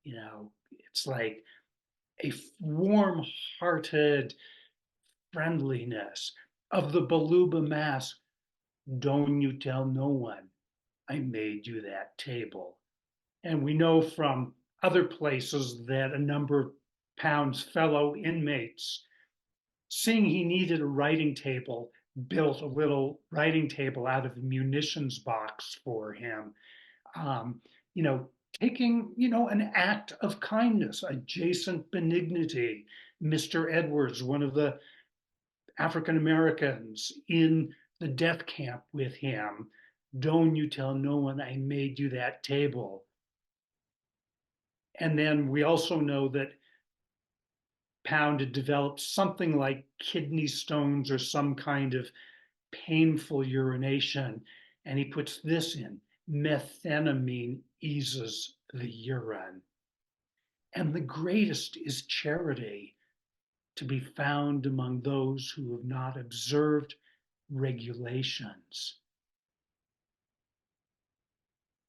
You know, it's like a warm hearted friendliness of the Baluba Mass. Don't you tell no one I made you that table. And we know from other places that a number of Pound's fellow inmates, seeing he needed a writing table, built a little writing table out of a munitions box for him. Um, you know, taking, an act of kindness, adjacent benignity. Mr. Edwards, one of the African Americans in the death camp with him, don't you tell no one I made you that table. And then we also know that Pound had developed something like kidney stones or some kind of painful urination. And he puts this in: methenamine eases the urine. And the greatest is charity, to be found among those who have not observed regulations.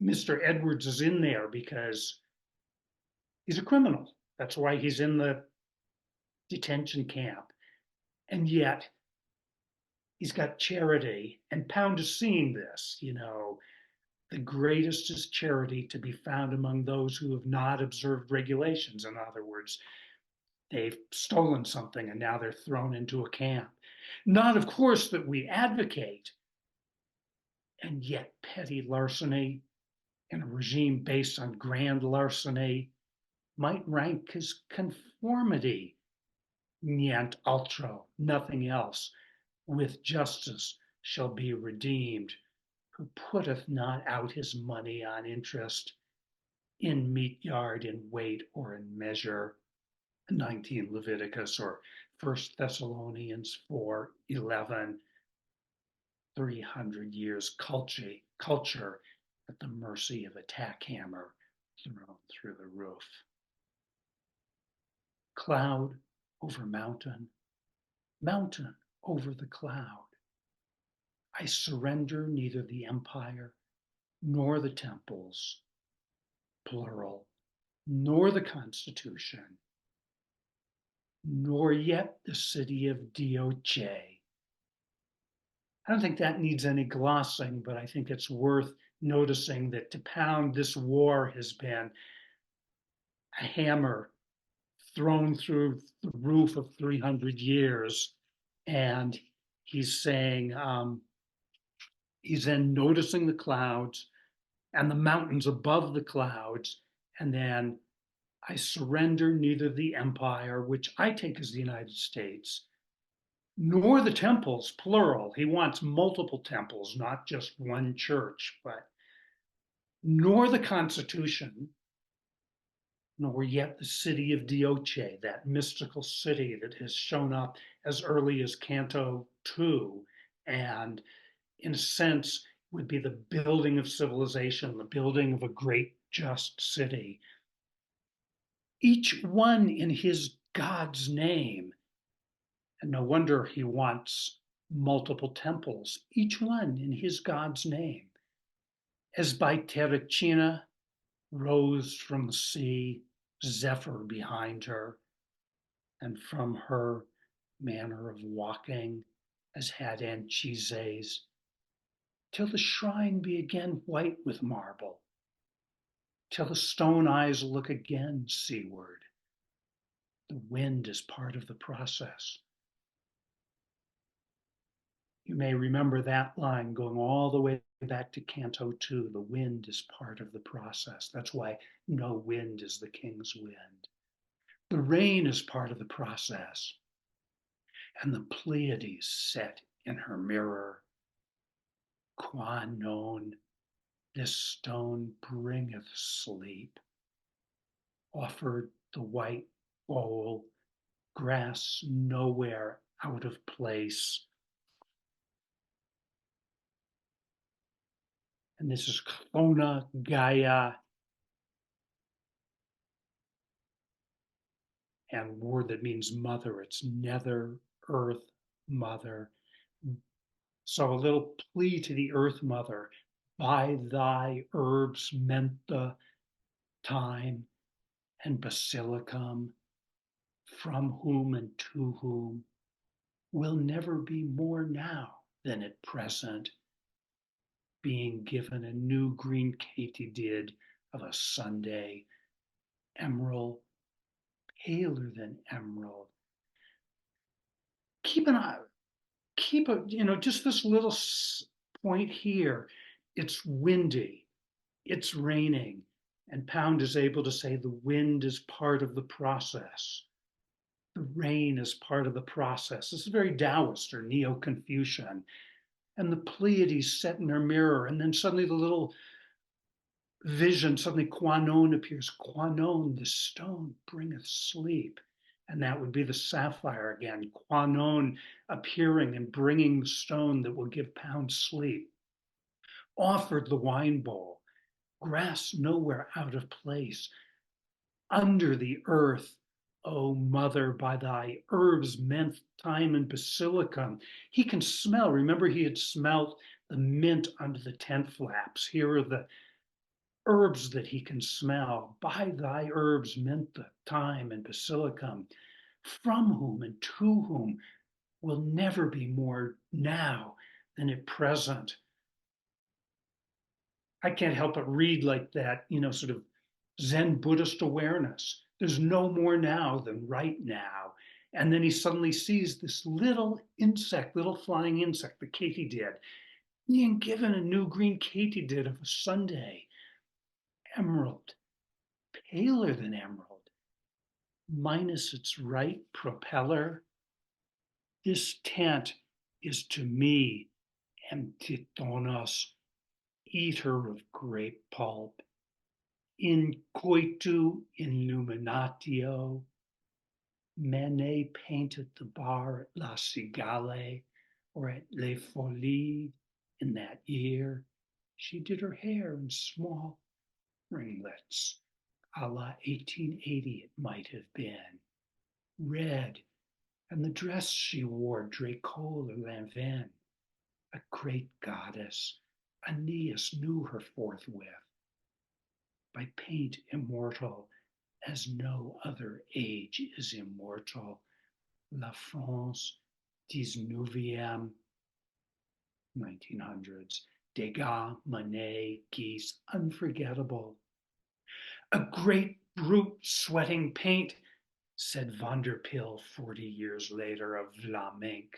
Mr. Edwards is in there because he's a criminal. That's why he's in the detention camp. And yet he's got charity, and Pound is seeing this, the greatest is charity, to be found among those who have not observed regulations. In other words, they've stolen something and now they're thrown into a camp. Not, of course, that we advocate, and yet petty larceny in a regime based on grand larceny might rank as conformity. Niente altro, nothing else, with justice shall be redeemed, who putteth not out his money on interest, in meat yard, in weight, or in measure. 19 Leviticus, or 1 Thessalonians 4:11. 300 years culture at the mercy of a tack hammer thrown through the roof. Cloud over mountain, mountain over the cloud. I surrender neither the empire nor the temples, plural, nor the Constitution, nor yet the city of Dioche. I don't think that needs any glossing, but I think it's worth noticing that to Pound, this war has been a hammer thrown through the roof of 300 years. And he's saying, he's then noticing the clouds and the mountains above the clouds. And then, I surrender neither the empire, which I take as the United States, nor the temples, plural. He wants multiple temples, not just one church, but nor the Constitution, nor yet the city of Dioche, that mystical city that has shown up as early as Canto 2, and in a sense would be the building of civilization, the building of a great just city. Each one in his God's name. And no wonder he wants multiple temples, each one in his God's name. As by Terracina rose from the sea, Zephyr behind her, and from her manner of walking as had Anchises, till the shrine be again white with marble, till the stone eyes look again seaward. The wind is part of the process. You may remember that line going all the way back to Canto 2. The wind is part of the process. That's why no wind is the king's wind. The rain is part of the process. And the Pleiades set in her mirror. Qua non, this stone bringeth sleep. Offered the white bowl, grass nowhere out of place. And this is Clona Gaia, and word that means mother. It's nether, earth, mother. So a little plea to the earth mother. By thy herbs mentha, thyme, and basilicum, from whom and to whom will never be more now than at present, being given a new green katydid of a Sunday, emerald, paler than emerald. Keep an eye, keep a, just this little point here. It's windy, it's raining, and Pound is able to say the wind is part of the process. The rain is part of the process. This is very Taoist or Neo-Confucian. And the Pleiades set in her mirror, and then suddenly the little vision, suddenly Kwannon appears. Kwannon, the stone bringeth sleep. And that would be the sapphire again. Kwannon appearing and bringing the stone that will give Pound sleep. Offered the wine bowl, grass nowhere out of place. Under the earth, O mother, by thy herbs, mint, thyme, and basilicum. He can smell. Remember, he had smelled the mint under the tent flaps. Here are the herbs that he can smell. By thy herbs, mint, thyme, and basilicum, from whom and to whom will never be more now than at present. I can't help but read like that, sort of Zen Buddhist awareness. There's no more now than right now. And then he suddenly sees this little insect, little flying insect, the katydid, being given a new green katydid of a Sunday, emerald, paler than emerald, minus its right propeller. This tent is to me, Antitonos, eater of grape pulp, in coitu illuminatio. Manet painted the bar at La Cigale or at Les Folies in that year. She did her hair in small ringlets, a la 1880 it might have been, red, and the dress she wore, Dracole or Lanvin, a great goddess. Aeneas knew her forthwith. By paint immortal, as no other age is immortal. La France, 19e, 1900s. Degas, Manet, Guise, unforgettable. A great brute sweating paint, said Vanderpil 40 years later of Vlaminck.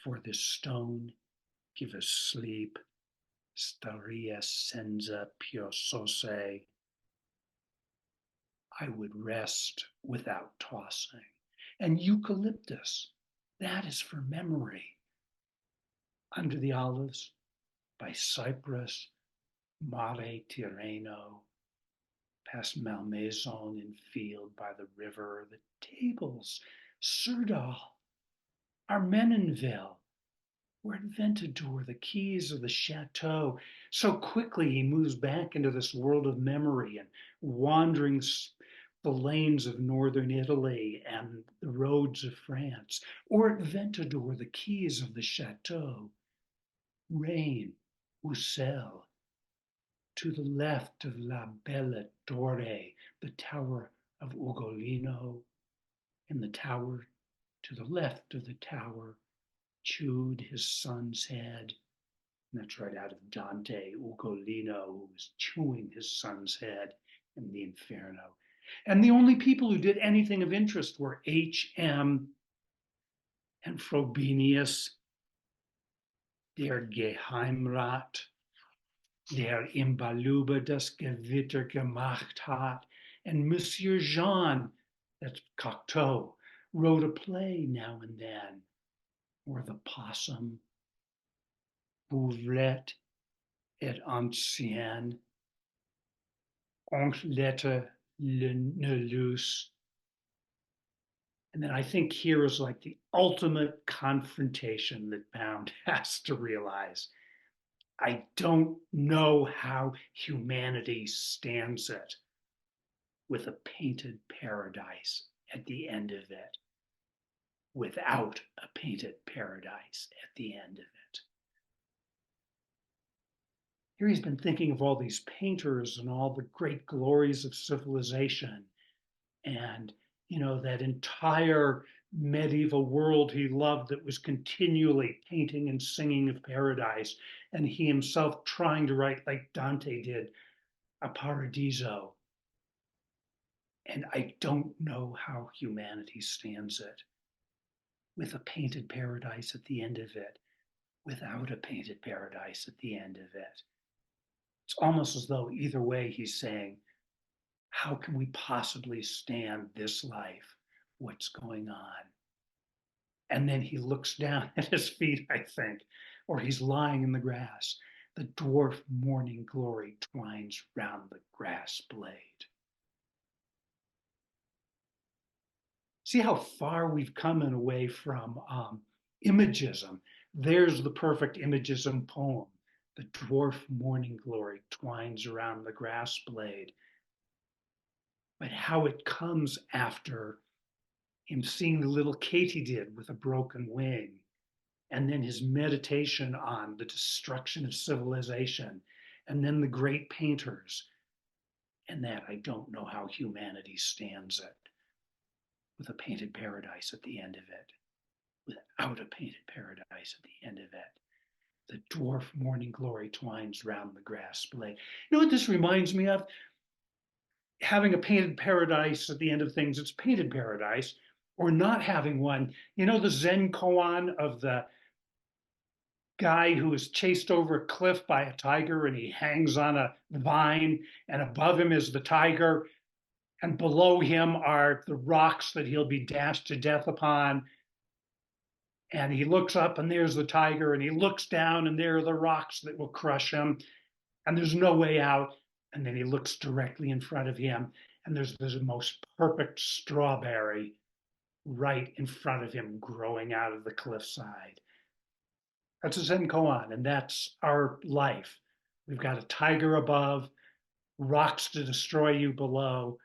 For this stone give us sleep, staria senza piosose. I would rest without tossing. And eucalyptus, that is for memory. Under the olives, by Cyprus, Mare Tirreno, past Malmaison in field by the river, the tables, Serdal, Armenonville, where at Ventadour, the keys of the chateau. So quickly he moves back into this world of memory and wandering the lanes of northern Italy and the roads of France, or at Ventadour, the keys of the chateau. Rain, Ussel, to the left of La Bella Torre, the tower of Ugolino, and the tower to the left of the tower, chewed his son's head. And that's right out of Dante, Ugolino, who was chewing his son's head in the Inferno. And the only people who did anything of interest were H.M. and Frobenius, der Geheimrat, der im Balube das Gewitter gemacht hat, and Monsieur Jean, that's Cocteau, wrote a play now and then, or the possum, Bouvlet et Ancienne, Oncle Lettre ne lus. And then I think here is like the ultimate confrontation that Pound has to realize. I don't know how humanity stands it with a painted paradise at the end of it, without a painted paradise at the end of it. Here he's been thinking of all these painters and all the great glories of civilization, and that entire medieval world he loved that was continually painting and singing of paradise, and he himself trying to write like Dante did a paradiso. And I don't know how humanity stands it with a painted paradise at the end of it, without a painted paradise at the end of it. It's almost as though either way he's saying, how can we possibly stand this life? What's going on? And then he looks down at his feet, I think, or he's lying in the grass. The dwarf morning glory twines round the grass blade. See how far we've come in a way from imagism. There's the perfect imagism poem. The dwarf morning glory twines around the grass blade. But how it comes after him seeing the little katydid with a broken wing, and then his meditation on the destruction of civilization, and then the great painters, and that I don't know how humanity stands it with a painted paradise at the end of it, without a painted paradise at the end of it. The dwarf morning glory twines round the grass blade. You know what this reminds me of? Having a painted paradise at the end of things, it's painted paradise, or not having one. You know the Zen koan of the guy who is chased over a cliff by a tiger and he hangs on a vine, and above him is the tiger, and below him are the rocks that he'll be dashed to death upon. And he looks up and there's the tiger, and he looks down and there are the rocks that will crush him, and there's no way out. And then he looks directly in front of him, and there's the most perfect strawberry right in front of him growing out of the cliffside. That's a Zen koan, and that's our life. We've got a tiger above, rocks to destroy you below,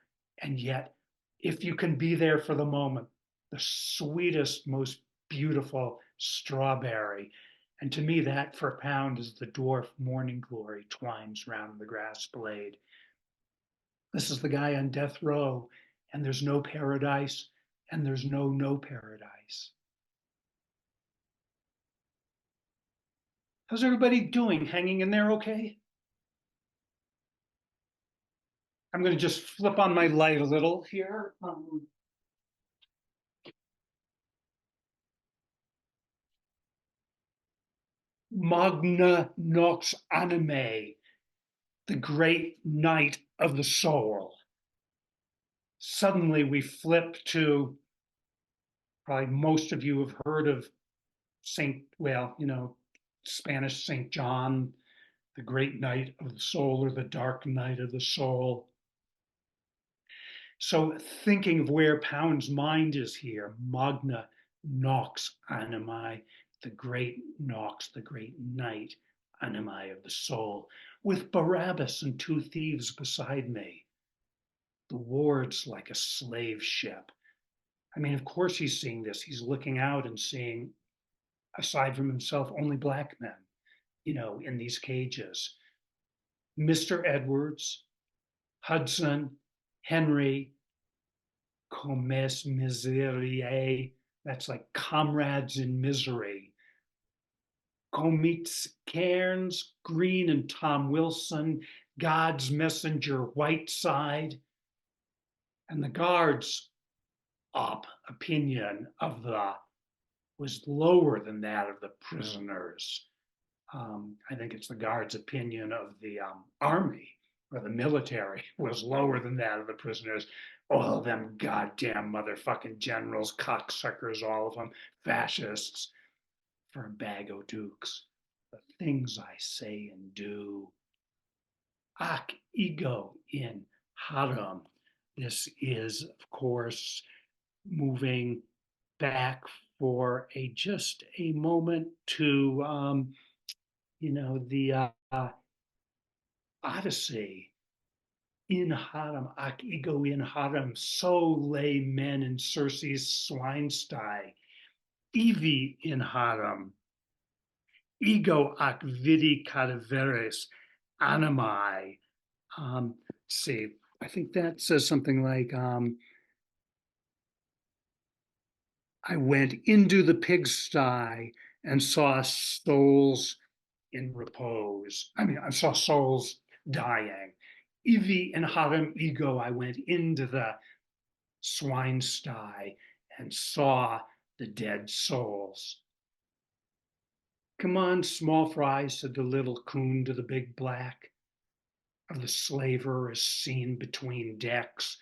and yet, if you can be there for the moment, the sweetest, most beautiful strawberry. And to me, that for Pound is the dwarf morning glory twines round the grass blade. This is the guy on death row, and there's no paradise, and there's no paradise. How's everybody doing? Hanging in there okay? I'm going to just flip on my light a little here. Magna Nox Anime, the great night of the soul. Suddenly we flip to, probably most of you have heard of Spanish St. John, the great night of the soul, or the dark night of the soul. So thinking of where Pound's mind is here, Magna Nox Animae, the great Nox, the great night, Animae of the soul, with Barabbas and two thieves beside me. The ward's like a slave ship. I mean, of course he's seeing this. He's looking out and seeing, aside from himself, only black men, in these cages. Mr. Edwards, Hudson, Henry, Commes Miseriae, that's like comrades in misery. Comits Cairns, Green and Tom Wilson, God's messenger, Whiteside, and the guards' opinion of the was lower than that of the prisoners. I think it's the guards' opinion of the army or the military was lower than that of the prisoners. All of them goddamn motherfucking generals, cocksuckers, all of them, fascists, for a bag o' dukes. The things I say and do. Ac ego in harum, This is, of course, moving back for just a moment to the Odyssey. In Haram, ac ego in Haram, so lay men in Circe's swine sty. Evi in Haram, ego ac vidi cadaveres animae. See, I think that says something like, I went into the pigsty and saw souls in repose. I mean, I saw souls dying. Ivi and harem ego, I went into the swine sty and saw the dead souls. Come on, small fry, said the little coon to the big black. Of the slaver is seen between decks.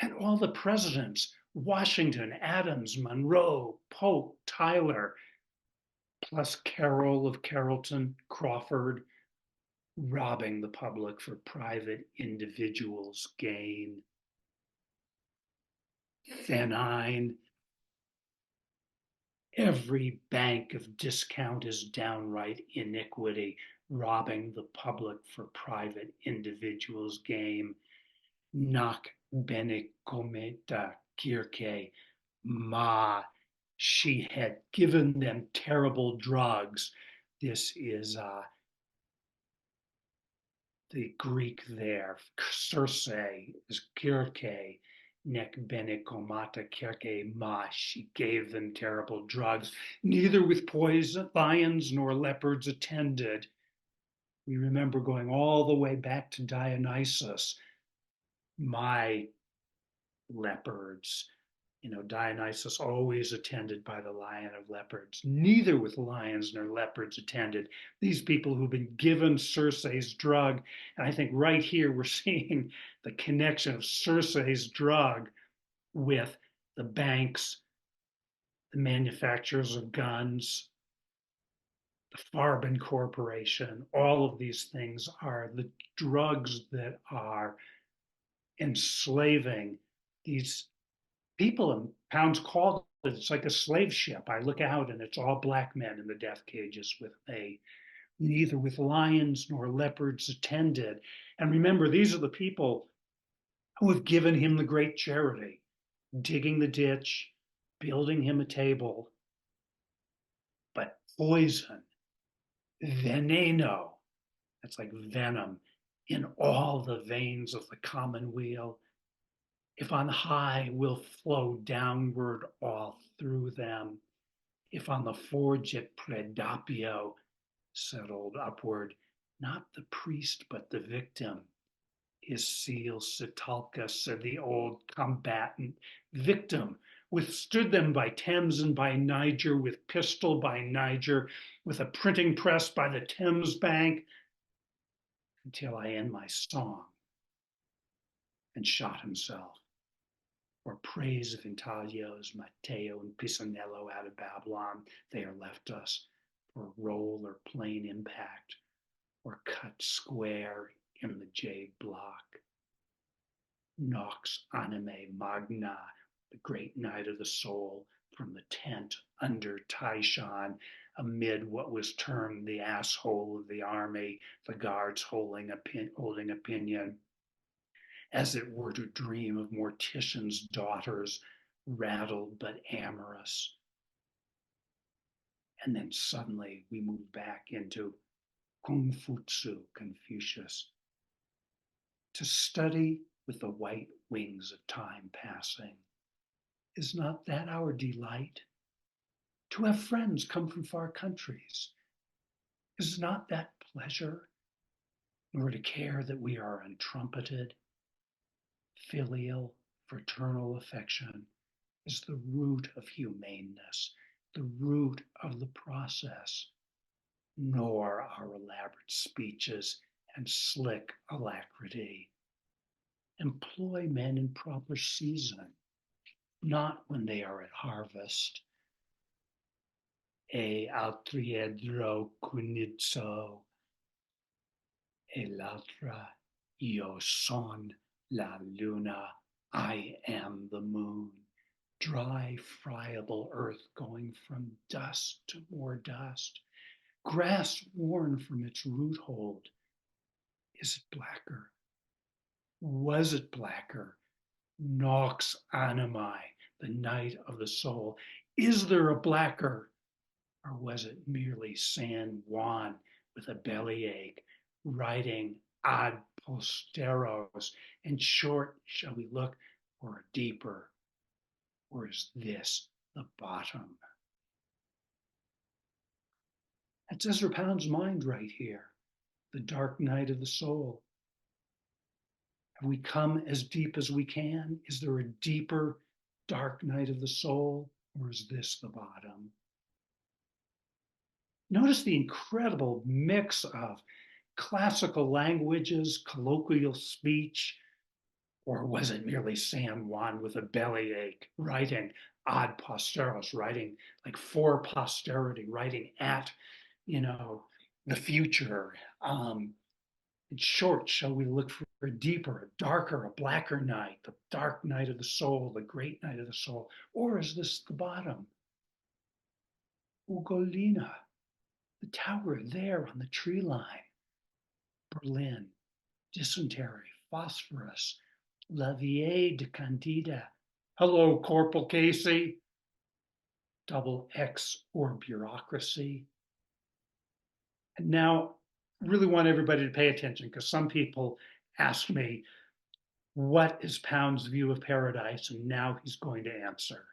And all the presidents, Washington, Adams, Monroe, Polk, Tyler, plus Carroll of Carrollton, Crawford, robbing the public for private individuals' gain. Phenine, every bank of discount is downright iniquity, robbing the public for private individuals' gain. Nac bene cometa circe, ma, she had given them terrible drugs. This is the Greek there. Circe is Kirke, nec bene comata Kirke ma. She gave them terrible drugs. Neither with poison, lions nor leopards attended. We remember going all the way back to Dionysus. My leopards, Dionysus always attended by the lion of leopards, neither with lions nor leopards attended. These people who've been given Circe's drug, and I think right here we're seeing the connection of Circe's drug with the banks, the manufacturers of guns, the Farben Corporation. All of these things are the drugs that are enslaving these people. And Pound's called it, it's like a slave ship. I look out and it's all black men in the death cages with me. Neither with lions nor leopards attended. And remember, these are the people who have given him the great charity, digging the ditch, building him a table. But poison, veneno, that's like venom, in all the veins of the commonweal. If on high, will flow downward all through them. If on the forge at Predapio, settled upward, not the priest, but the victim. His seal Sitalka, said the old combatant. Victim, withstood them by Thames and by Niger, with pistol by Niger, with a printing press by the Thames bank, until I end my song, and shot himself. Or praise of intaglios, Matteo and Pisanello out of Babylon, they are left us for roll or plain impact, or cut square in the jade block. Nox anime magna, the great night of the soul, from the tent under Tyshan, amid what was termed the asshole of the army, the guards holding opinion, as it were to dream of morticians' daughters, rattled but amorous. And then suddenly we move back into Kungfutsu, Confucius. To study with the white wings of time passing, is not that our delight? To have friends come from far countries, is not that pleasure? Nor to care that we are untrumpeted? Filial, fraternal affection is the root of humaneness, the root of the process, nor our elaborate speeches and slick alacrity. Employ men in proper season, not when they are at harvest. E altriedro cunizzo, e l'altra io son. La luna, I am the moon. Dry, friable earth going from dust to more dust. Grass worn from its root hold. Is it blacker? Was it blacker? Nox animae, the night of the soul. Is there a blacker? Or was it merely San Juan with a bellyache, writing ad posteros? In short, shall we look for a deeper, or is this the bottom? That's Ezra Pound's mind right here, the dark night of the soul. Have we come as deep as we can? Is there a deeper, dark night of the soul, or is this the bottom? Notice the incredible mix of classical languages, colloquial speech, or was it merely San Juan with a bellyache, writing ad posteros, writing like for posterity, writing at, you know, the future? In short, shall we look for a deeper, a darker, a blacker night, the dark night of the soul, the great night of the soul, or is this the bottom? Ugolina, the tower there on the tree line. Berlin, dysentery, phosphorus, La Vieille de Candida. Hello, Corporal Casey. Double X or bureaucracy. And now, really want everybody to pay attention because some people asked me, what is Pound's view of paradise? And now he's going to answer.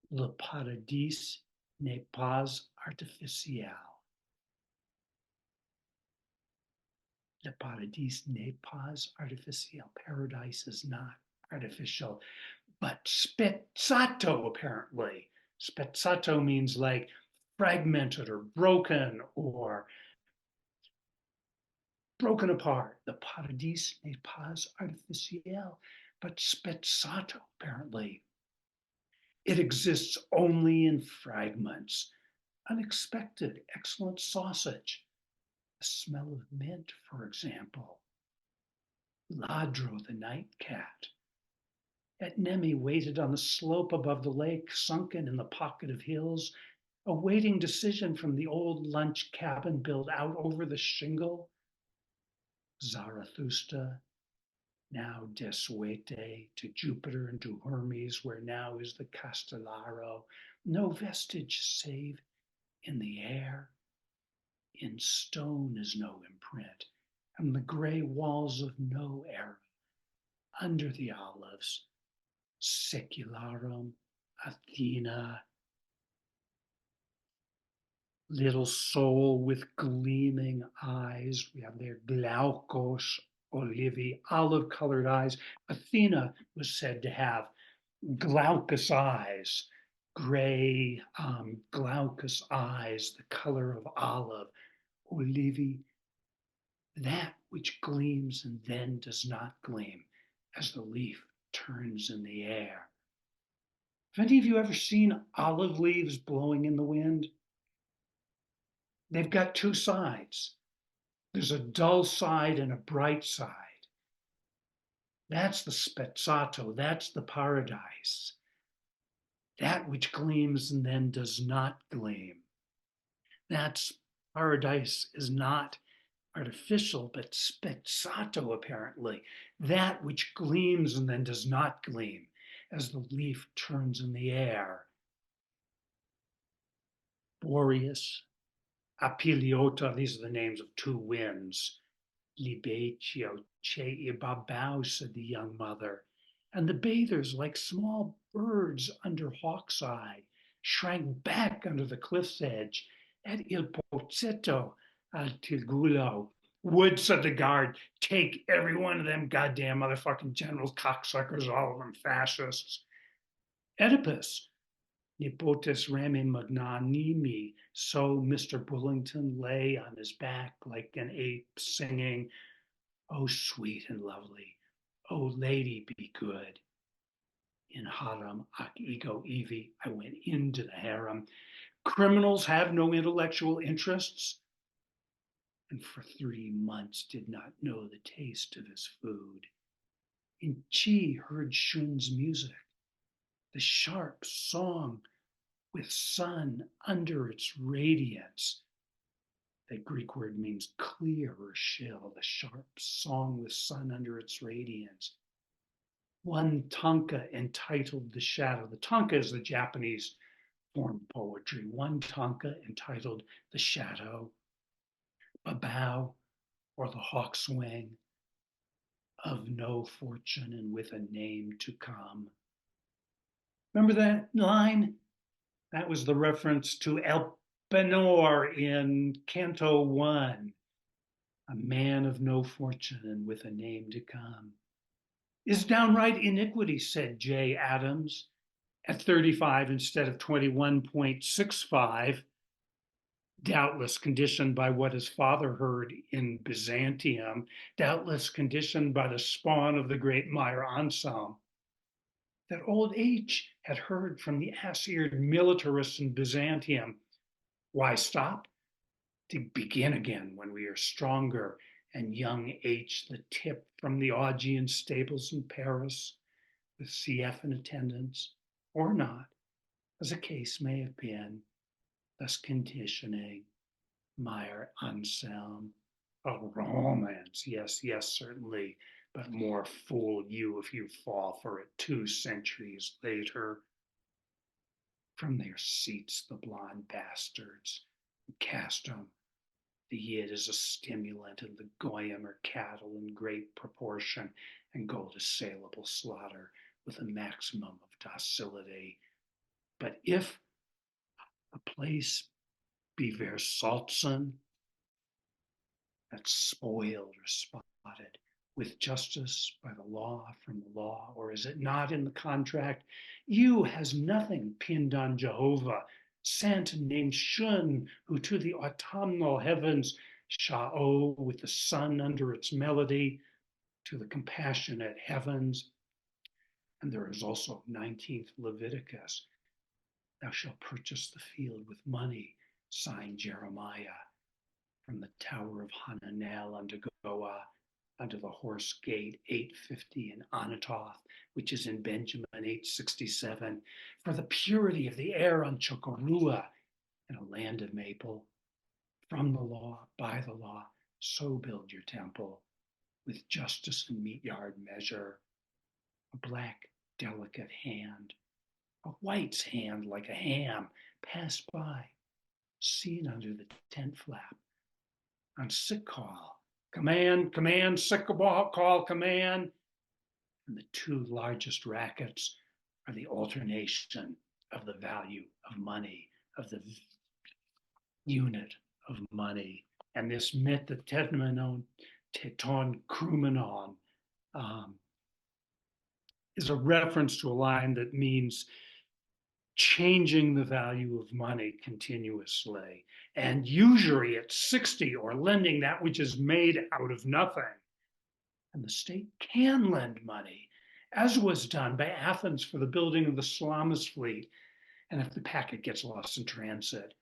Le paradis n'est pas artificiel. Le paradis n'est pas artificiel. Paradise is not artificial, but spezzato, apparently. Spezzato means like fragmented or broken apart. The paradis n'est pas artificiel, but spezzato, apparently. It exists only in fragments. Unexpected, excellent sausage. The smell of mint, for example. Ladro, the night cat. At Nemi waited on the slope above the lake, sunken in the pocket of hills, awaiting decision from the old lunch cabin built out over the shingle. Zarathustra, now desuete, to Jupiter and to Hermes, where now is the Castellaro, no vestige save in the air. In stone is no imprint, and the gray walls of no era. Under the olives, Secularum, Athena, little soul with gleaming eyes. We have there Glaukos, Olivi, olive-colored eyes. Athena was said to have glaucous eyes, gray glaucous eyes, the color of olive. Olivi, that which gleams and then does not gleam as the leaf turns in the air. Have any of you ever seen olive leaves blowing in the wind? They've got two sides. There's a dull side and a bright side. That's the spezzato, that's the paradise. That which gleams and then does not gleam. That's paradise is not artificial, but spezzato, apparently. That which gleams and then does not gleam as the leaf turns in the air. Boreas, Apiliota, these are the names of two winds. Libetio, che ibabau, said the young mother. And the bathers, like small birds under hawk's eye, shrank back under the cliff's edge. At il pozzetto al tirgulo. Would, said the guard, take every one of them goddamn motherfucking generals, cocksuckers, all of them fascists. Oedipus, Nipotes rami magnanimi. So Mr. Bullington lay on his back like an ape, singing, "Oh, sweet and lovely, oh, lady, be good." In haram ac ego evi, I went into the harem. Criminals have no intellectual interests, and for 3 months did not know the taste of his food. In Chi heard Shun's music, the sharp song with sun under its radiance. The Greek word means clear or chill, the sharp song with sun under its radiance. One tanka entitled The Shadow. The tanka is the Japanese form of poetry. One tanka entitled The Shadow, a bow or the hawk's wing of no fortune and with a name to come. Remember that line? That was the reference to Elpenor in Canto 1, a man of no fortune and with a name to come. Is downright iniquity, said J. Adams, at 35 instead of 21.65, doubtless conditioned by what his father heard in Byzantium, doubtless conditioned by the spawn of the great Meyer Anselm, that old H had heard from the ass-eared militarists in Byzantium. Why stop? To begin again when we are stronger, and young H, the tip from the Augean stables in Paris, with CF in attendance, or not, as the case may have been, thus conditioning Meyer Anselm. A romance, yes, yes, certainly, but more fool you if you fall for it 2 centuries later. From their seats, the blonde bastards cast them. The yid is a stimulant, and the goyim are cattle in great proportion and go to saleable slaughter with a maximum of docility. But if a place be Versalzen, that's spoiled or spotted, with justice by the law from the law, or is it not in the contract? You has nothing pinned on Jehovah, sent named Shun, who to the autumnal heavens Sha'o with the sun under its melody, to the compassionate heavens. And there is also 19th Leviticus, thou shalt purchase the field with money, signed Jeremiah, from the tower of Hananel unto Goah, unto the horse gate 850 in Anatoth, which is in Benjamin 867, for the purity of the air on Chokorua, in a land of maple. From the law, by the law, so build your temple, with justice and meet yard measure. A black, delicate hand, a white's hand like a ham, passed by, seen under the tent flap. On sick call, command, command, sick call, command. And the 2 largest rackets are the alternation of the value of money, of the unit of money. And this myth, the Tetmenon, Teton Krumenon, is a reference to a line that means changing the value of money continuously, and usury at 60, or lending that which is made out of nothing. And the state can lend money, as was done by Athens for the building of the Salamis fleet. And if the packet gets lost in transit,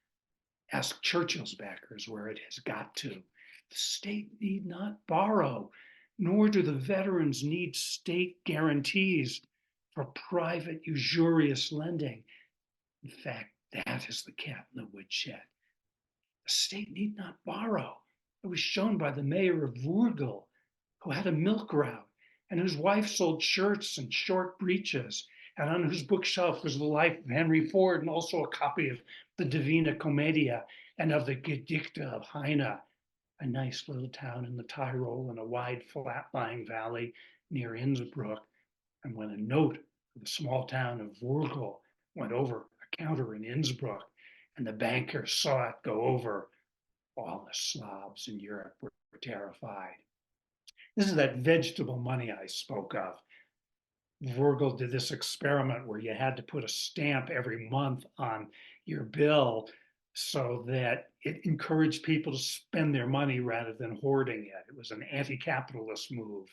ask Churchill's backers where it has got to. The state need not borrow, nor do the veterans need state guarantees for private usurious lending. In fact, that is the cat in the woodshed. The state need not borrow. It was shown by the mayor of Wurgel, who had a milk route and whose wife sold shirts and short breeches, and on whose bookshelf was the life of Henry Ford and also a copy of the Divina Commedia and of the Gedichte of Heine, a nice little town in the Tyrol in a wide flat-lying valley near Innsbruck. And when a note of the small town of Wurgel went over a counter in Innsbruck, and the banker saw it go over, all the Slavs in Europe were terrified. This is that vegetable money I spoke of. Virgil did this experiment where you had to put a stamp every month on your bill so that it encouraged people to spend their money rather than hoarding it. It was an anti-capitalist move.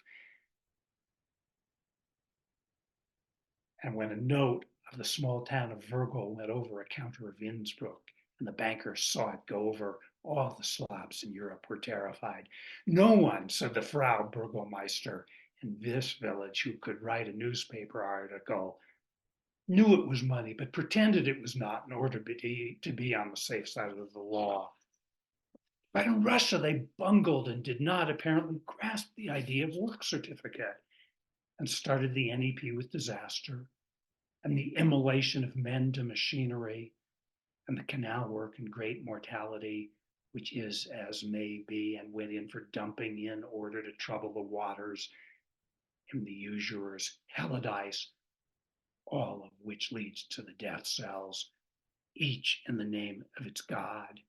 And when a note of the small town of Virgil went over a counter of Innsbruck, and the banker saw it go over, all the Slavs in Europe were terrified. No one, said the Frau Burgomeister in this village who could write a newspaper article knew it was money, but pretended it was not in order to be on the safe side of the law. But in Russia, they bungled and did not apparently grasp the idea of work certificate and started the NEP with disaster and the immolation of men to machinery and the canal work and great mortality, which is as may be, and went in for dumping in order to trouble the waters and the usurers, Heladice, all of which leads to the death cells, each in the name of its god,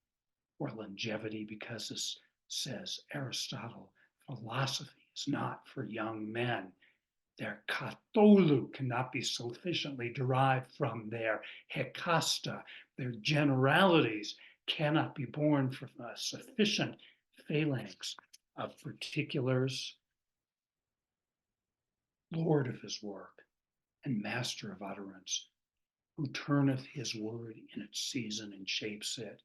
or longevity, because, as says Aristotle, philosophy is not for young men. Their katholu cannot be sufficiently derived from their hekasta. Their generalities cannot be born from a sufficient phalanx of particulars. Lord of his work and master of utterance, who turneth his word in its season and shapes it.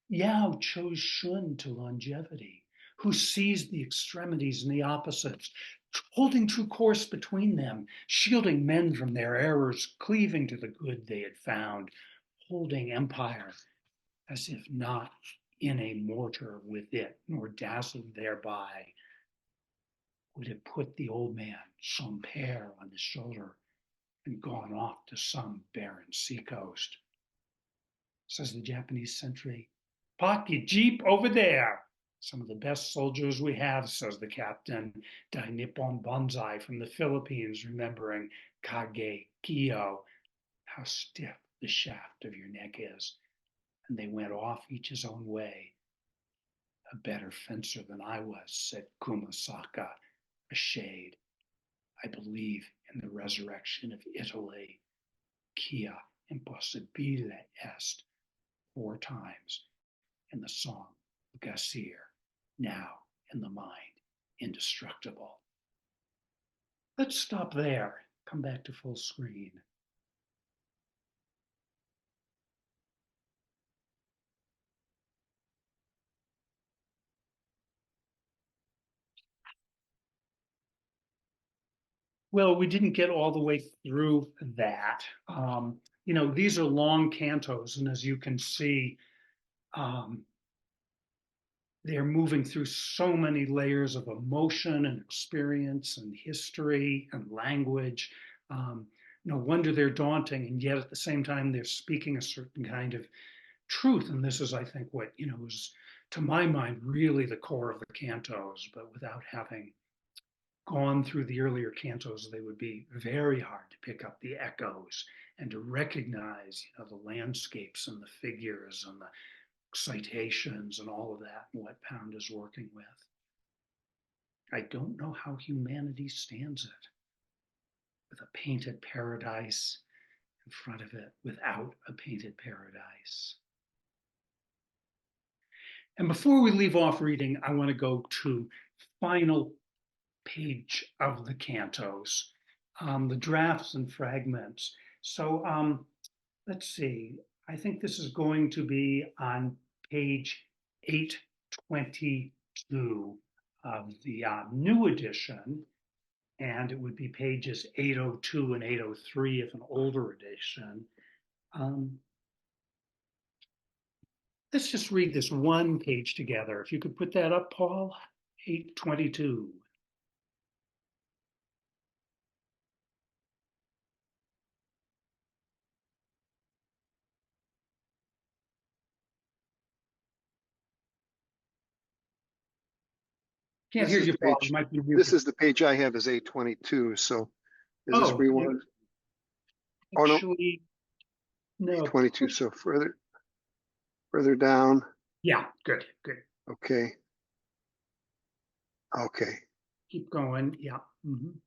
Yao chose Shun to longevity, who seized the extremities and the opposites, holding true course between them, shielding men from their errors, cleaving to the good they had found, holding empire as if not in a mortar with it, nor dazzled thereby, would have put the old man, some pair, on his shoulder and gone off to some barren seacoast. Says the Japanese sentry, "Park your jeep over there." Some of the best soldiers we have, says the captain, Dai Nippon Banzai from the Philippines, remembering Kage Kyo, how stiff the shaft of your neck is. And they went off each his own way. A better fencer than I was, said Kumasaka, a shade. I believe in the resurrection of Italy. Quia impossibile est, 4 times in the song of Gassir, now in the mind indestructible. Let's stop there, come back to full screen. Well, we didn't get all the way through that. These are long cantos, and as you can see, they're moving through so many layers of emotion and experience and history and language. No wonder they're daunting, and yet at the same time, they're speaking a certain kind of truth. And this is, I think, what, is, to my mind, really the core of the cantos, but without having gone through the earlier cantos, they would be very hard to pick up the echoes and to recognize, the landscapes and the figures and the citations and all of that, and what Pound is working with. I don't know how humanity stands it with a painted paradise in front of it without a painted paradise. And before we leave off reading, I want to go to final page of the cantos, the drafts and fragments. So let's see, I think this is going to be on page 822 of the new edition, and it would be pages 802 and 803 of an older edition. Let's just read this one page together. If you could put that up, Paul, 822. Can't hear you, Paul. You might be muted. This is the page I have is 822. So is this where you want? Actually, no. 822. So further down. Yeah, good. Okay. Keep going. Yeah. Mm-hmm.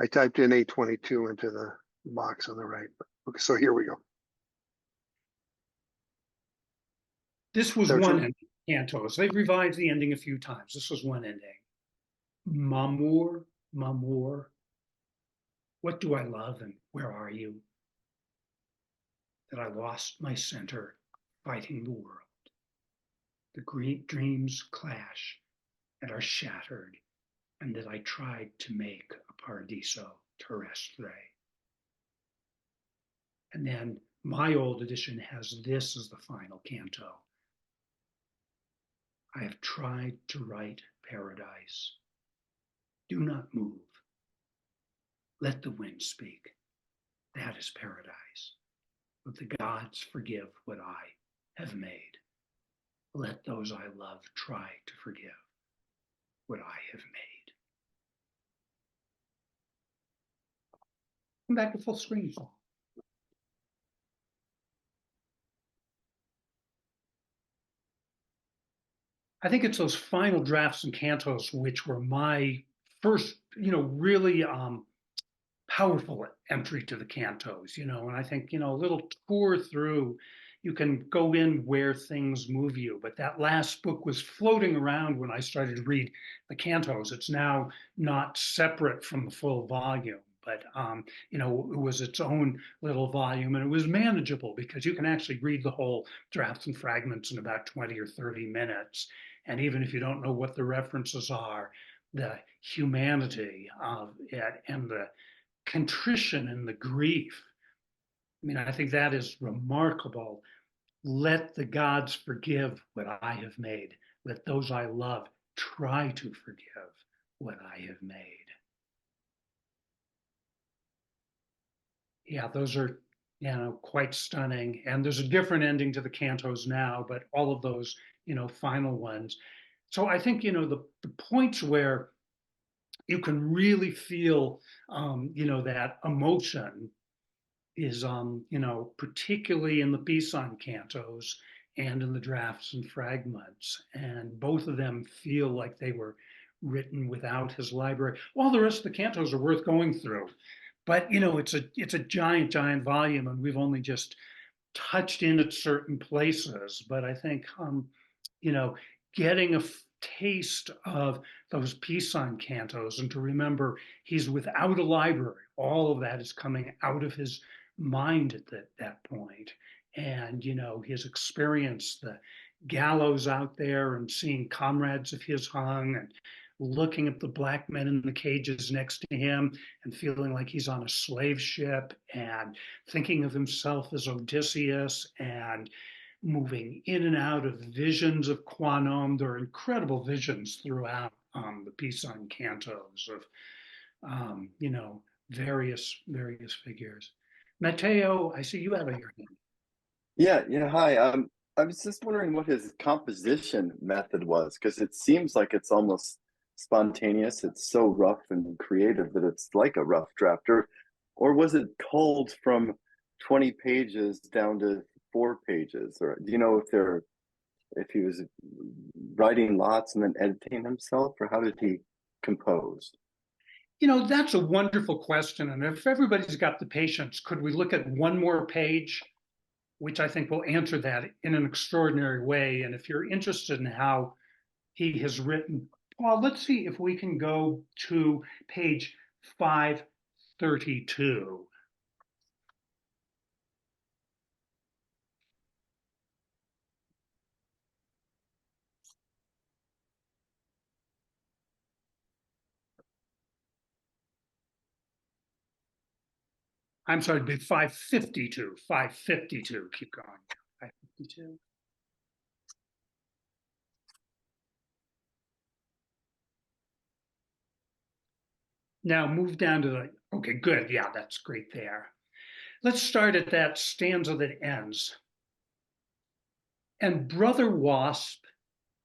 I typed in 822 into the box on the right. Okay, so here we go. This was one ending, cantos. They've revised the ending a few times. This was one ending. Mamour, what do I love and where are you? That I lost my center fighting the world. The great dreams clash and are shattered, and that I tried to make a paradiso terrestre. And then my old edition has this as the final canto. I have tried to write paradise. Do not move. Let the wind speak. That is paradise. Let the gods forgive what I have made. Let those I love try to forgive what I have made. Come back to full screen. I think it's those final drafts and cantos which were my first, really powerful entry to the cantos, and I think, a little tour through, you can go in where things move you. But that last book was floating around when I started to read the cantos. It's now not separate from the full volume, but it was its own little volume, and it was manageable because you can actually read the whole drafts and fragments in about 20 or 30 minutes. And even if you don't know what the references are, the humanity of it and the contrition and the grief. I mean, I think that is remarkable. Let the gods forgive what I have made. Let those I love try to forgive what I have made. Yeah, those are, quite stunning. And there's a different ending to the cantos now, but all of those, final ones. So I think, the points where you can really feel, that emotion is, particularly in the Pisan cantos and in the drafts and fragments. And both of them feel like they were written without his library. All the rest of the cantos are worth going through. But, it's a giant, giant volume, and we've only just touched in at certain places. But I think, you know, getting a taste of those Pisan cantos, and to remember he's without a library. All of that is coming out of his mind at that point. And, his experience, the gallows out there and seeing comrades of his hung, and looking at the black men in the cages next to him and feeling like he's on a slave ship, and thinking of himself as Odysseus, and moving in and out of visions of Quanom. There are incredible visions throughout the Pisan cantos of, various figures. Matteo, I see you have your hand. Yeah, yeah. Hi. I was just wondering what his composition method was, because it seems like it's almost spontaneous. It's so rough and creative that it's like a rough draft. Or was it culled from 20 pages down to 4 pages? Or do you know if he was writing lots and then editing himself, or how did he compose? That's a wonderful question. And if everybody's got the patience, could we look at one more page, which I think will answer that in an extraordinary way? And if you're interested in how he has written, Paul, let's see if we can go to page 532. I'm sorry, it'd be 552. 552. Keep going. 552. Now move down to the, okay, good. Yeah, that's great there. Let's start at that stanza that ends. And Brother Wasp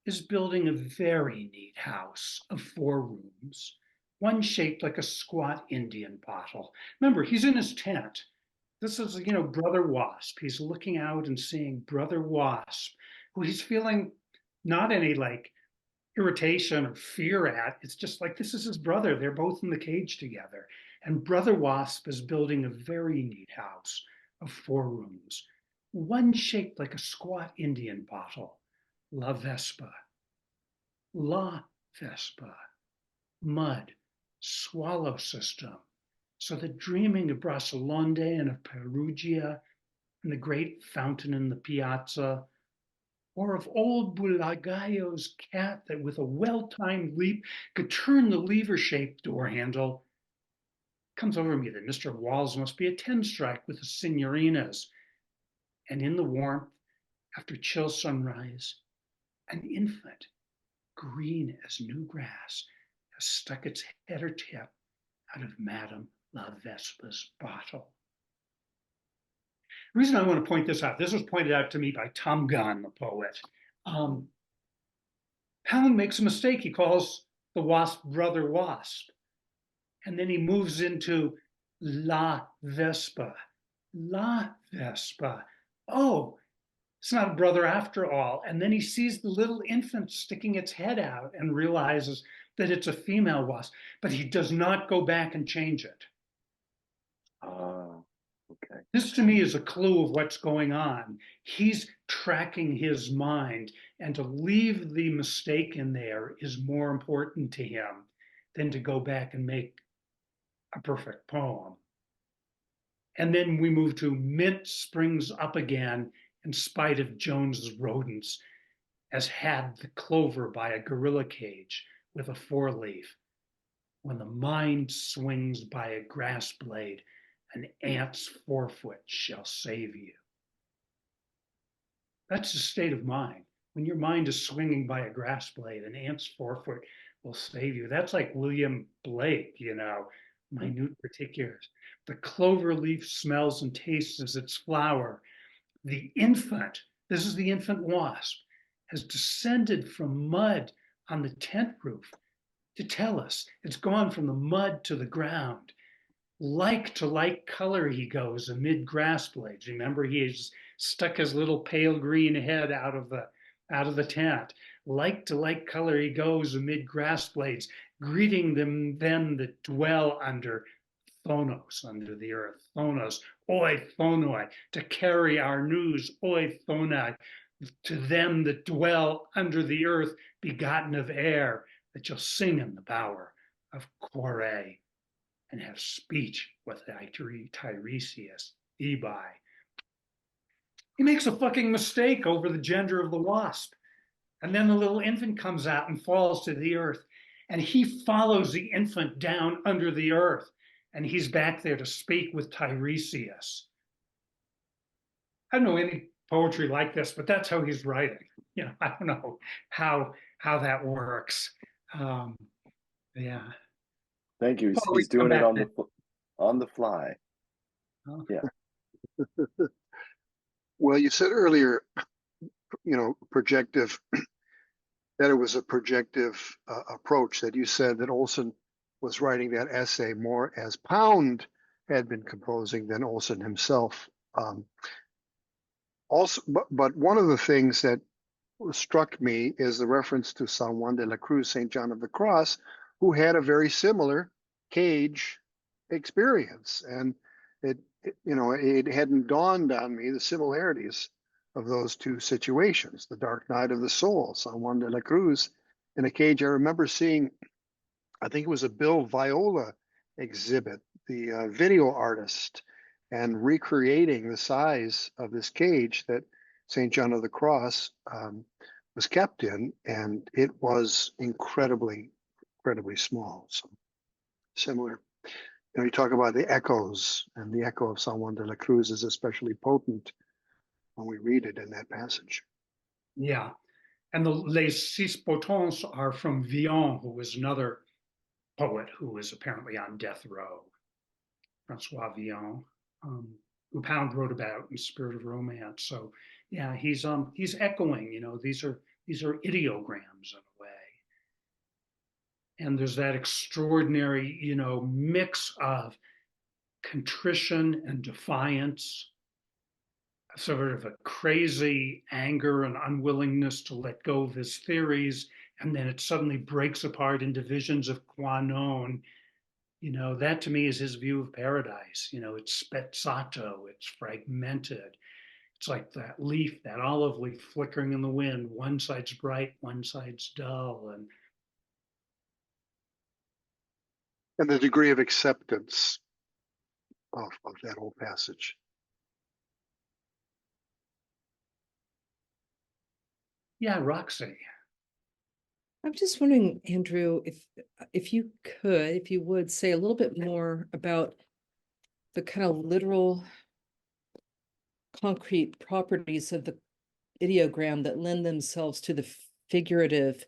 is building a very neat house of 4 rooms, one shaped like a squat Indian bottle. Remember, he's in his tent. This is, Brother Wasp. He's looking out and seeing Brother Wasp, who he's feeling not any like irritation or fear at. It's just like, this is his brother. They're both in the cage together. And Brother Wasp is building a very neat house of 4 rooms, one shaped like a squat Indian bottle. La Vespa. La Vespa. Mud. Swallow system. So that dreaming of Bracelonde and of Perugia and the great fountain in the piazza, or of old Bulagayo's cat that with a well-timed leap could turn the lever-shaped door handle. Comes over me that Mr. Walls must be a 10-strike with the signorinas. And in the warmth, after chill sunrise, an infant, green as new grass, has stuck its head or tip out of Madame La Vespa's bottle. The reason I want to point this out, this was pointed out to me by Tom Gunn, the poet. Pound makes a mistake. He calls the wasp brother wasp. And then he moves into La Vespa. La Vespa. Oh, it's not a brother after all. And then he sees the little infant sticking its head out and realizes that it's a female wasp, but he does not go back and change it. Okay. This to me is a clue of what's going on. He's tracking his mind, and to leave the mistake in there is more important to him than to go back and make a perfect poem. And then we move to Mint springs up again in spite of Jones's rodents, as had the clover by a gorilla cage with a four-leaf. When the mind swings by a grass blade, an ant's forefoot shall save you. That's the state of mind. When your mind is swinging by a grass blade, an ant's forefoot will save you. That's like William Blake, minute particulars. The clover leaf smells and tastes as its flower. The infant, this is the infant wasp, has descended from mud on the tent roof to tell us it's gone from the mud to the ground. Like to like color he goes amid grass blades. Remember, he has stuck his little pale green head out of the tent. Like to like color he goes amid grass blades, greeting them that dwell under Thonos, under the earth. Thonos, oi Thonoi, to carry our news, oi Thonai, to them that dwell under the earth, begotten of air, that shall sing in the bower of Kore and have speech with Tiresias, Ebi. He makes a fucking mistake over the gender of the wasp. And then the little infant comes out and falls to the earth. And he follows the infant down under the earth. And he's back there to speak with Tiresias. I don't know any poetry like this, but that's how he's writing. I don't know how that works. Yeah. Thank you. Paul, He's doing it on the fly. Oh. Yeah. Well, you said earlier, projective, that it was a projective approach, that you said that Olson was writing that essay more as Pound had been composing than Olson himself. But one of the things that struck me is the reference to San Juan de la Cruz, St. John of the Cross, who had a very similar cage experience. And it hadn't dawned on me the similarities of those two situations. The Dark Night of the Soul, San Juan de la Cruz in a cage. I remember seeing, I think it was a Bill Viola exhibit, the video artist, and recreating the size of this cage that St. John of the Cross was kept in, and it was incredibly small. So similar. You talk about the echoes, and the echo of San Juan de la Cruz is especially potent when we read it in that passage. Yeah. And the Les Six Potents are from Villon, who was another poet who was apparently on death row. Francois Villon, who Pound wrote about in Spirit of Romance. So yeah, he's echoing, these are ideograms in a way. And there's that extraordinary, mix of contrition and defiance, sort of a crazy anger and unwillingness to let go of his theories, and then it suddenly breaks apart into visions of Kwanon. That to me is his view of paradise. It's spezzato, it's fragmented. It's like that leaf, that olive leaf flickering in the wind. One side's bright, one side's dull. And the degree of acceptance of that whole passage. Yeah, Roxy. I'm just wondering, Andrew, if you could, if you would say a little bit more about the kind of literal concrete properties of the ideogram that lend themselves to the figurative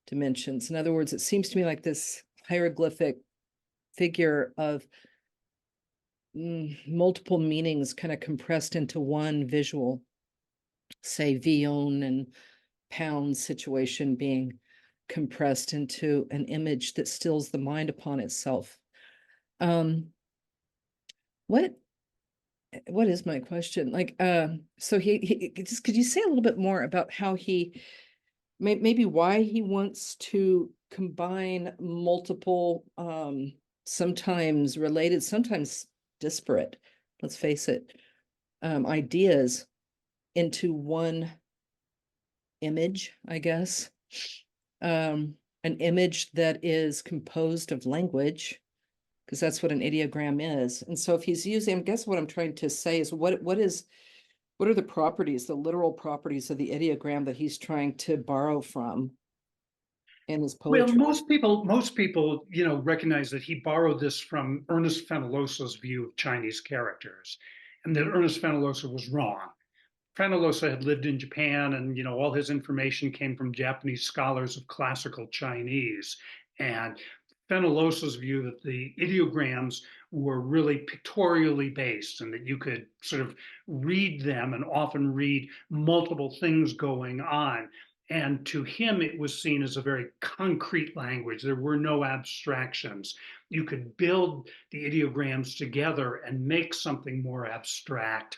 dimensions. In other words, it seems to me like this hieroglyphic figure of multiple meanings kind of compressed into one visual, say Vion and Pound situation being compressed into an image that stills the mind upon itself. What is my question? Like, so he just, could you say a little bit more about how he maybe why he wants to combine multiple, sometimes related, sometimes disparate, let's face it, ideas into one image, I guess. An image that is composed of language, because that's what an ideogram is. And so if he's using, I guess what I'm trying to say is what are the properties, the literal properties of the ideogram that he's trying to borrow from in his Well, poetry? most people, recognize that he borrowed this from Ernest Fenollosa's view of Chinese characters, and that Ernest Fenollosa was wrong. Fenollosa had lived in Japan, and all his information came from Japanese scholars of classical Chinese. And Fenollosa's view that the ideograms were really pictorially based, and that you could sort of read them and often read multiple things going on. And to him, it was seen as a very concrete language. There were no abstractions. You could build the ideograms together and make something more abstract.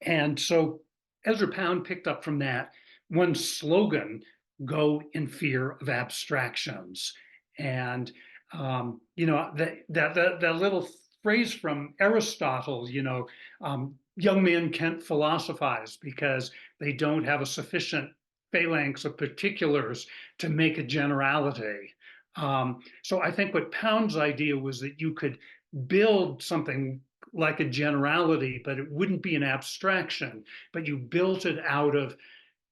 And so Ezra Pound picked up from that one slogan: go in fear of abstractions. And that little phrase from Aristotle, young men can't philosophize because they don't have a sufficient phalanx of particulars to make a generality. So I think what Pound's idea was that you could build something like a generality, but it wouldn't be an abstraction, but you built it out of,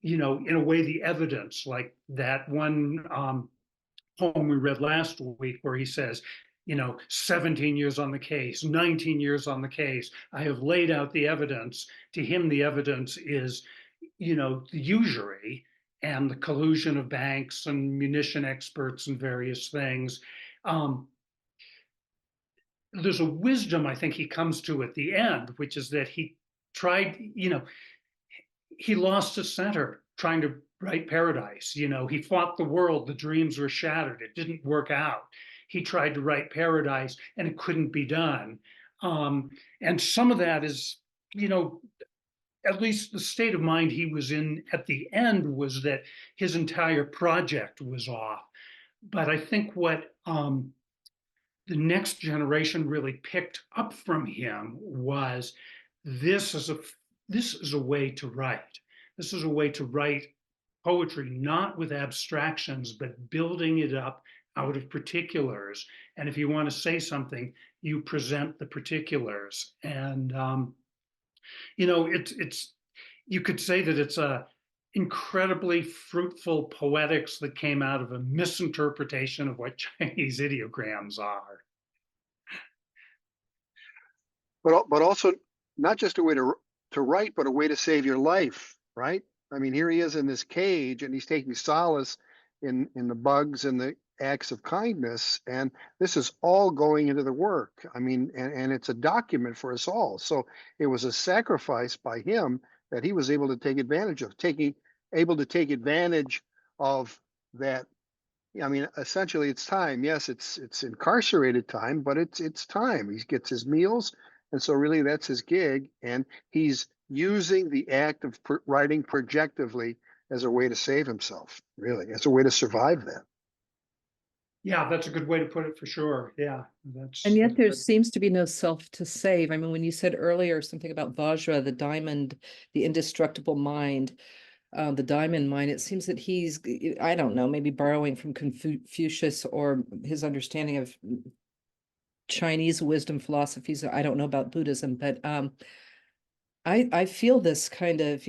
in a way, the evidence, like that one poem we read last week where he says, 17 years on the case, 19 years on the case. I have laid out the evidence. To him, the evidence is, the usury and the collusion of banks and munition experts and various things. There's a wisdom I think he comes to at the end, which is that he tried, he lost his center trying to write Paradise. He fought the world, the dreams were shattered, it didn't work out. He tried to write Paradise and it couldn't be done. And some of that is, at least the state of mind he was in at the end was that his entire project was off. But I think what the next generation really picked up from him was this is a way to write. This is a way to write poetry, not with abstractions, but building it up out of particulars. And if you want to say something, you present the particulars. And it's you could say that it's a incredibly fruitful poetics that came out of a misinterpretation of what Chinese ideograms are. But also not just a way to write, but a way to save your life, right? I mean, here he is in this cage, and he's taking solace in the bugs and the acts of kindness, and this is all going into the work. I mean, and it's a document for us all. So it was a sacrifice by him that he was able to take advantage of, able to take advantage of that. I mean, essentially, it's time. Yes, it's incarcerated time, but it's time. He gets his meals, and so really that's his gig, and he's using the act of writing projectively as a way to save himself, really, as a way to survive that. Yeah, that's a good way to put it for sure. Yeah, and yet there seems to be no self to save. I mean, when you said earlier something about Vajra, the diamond, the indestructible mind, the diamond mind, it seems that he's, I don't know, maybe borrowing from Confucius or his understanding of Chinese wisdom philosophies. I don't know about Buddhism, but I feel this kind of,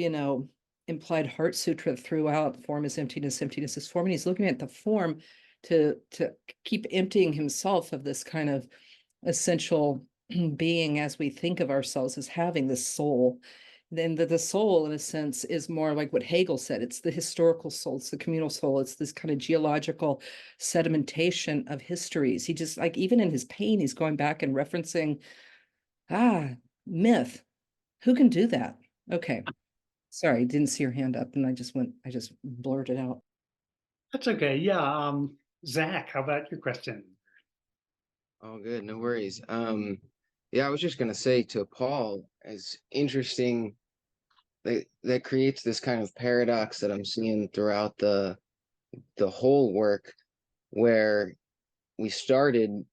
implied heart sutra throughout. Form is emptiness, emptiness is form. And he's looking at the form to keep emptying himself of this kind of essential being as we think of ourselves as having this soul. Then the soul, in a sense, is more like what Hegel said. It's the historical soul, it's the communal soul, it's this kind of geological sedimentation of histories. He just, like, even in his pain, he's going back and referencing, myth. Who can do that? Okay. Sorry, didn't see your hand up and I just blurted out. That's okay. Yeah. Zach, how about your question? Oh, good. No worries. Yeah, I was just gonna say to Paul, as interesting that creates this kind of paradox that I'm seeing throughout the whole work, where we started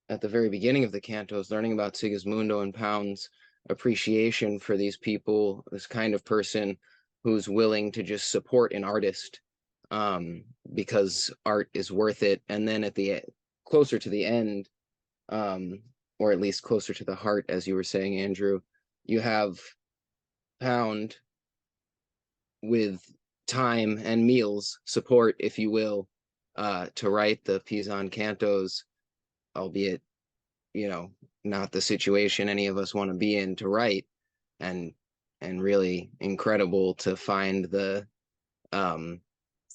at the very beginning of the cantos learning about Sigismundo and Pound's appreciation for these people, this kind of person who's willing to just support an artist because art is worth it. And then at the closer to the end, or at least closer to the heart, as you were saying, Andrew, you have Pound with time and meals support, if you will, to write the Pizan cantos, albeit, not the situation any of us want to be in to write, and really incredible to find the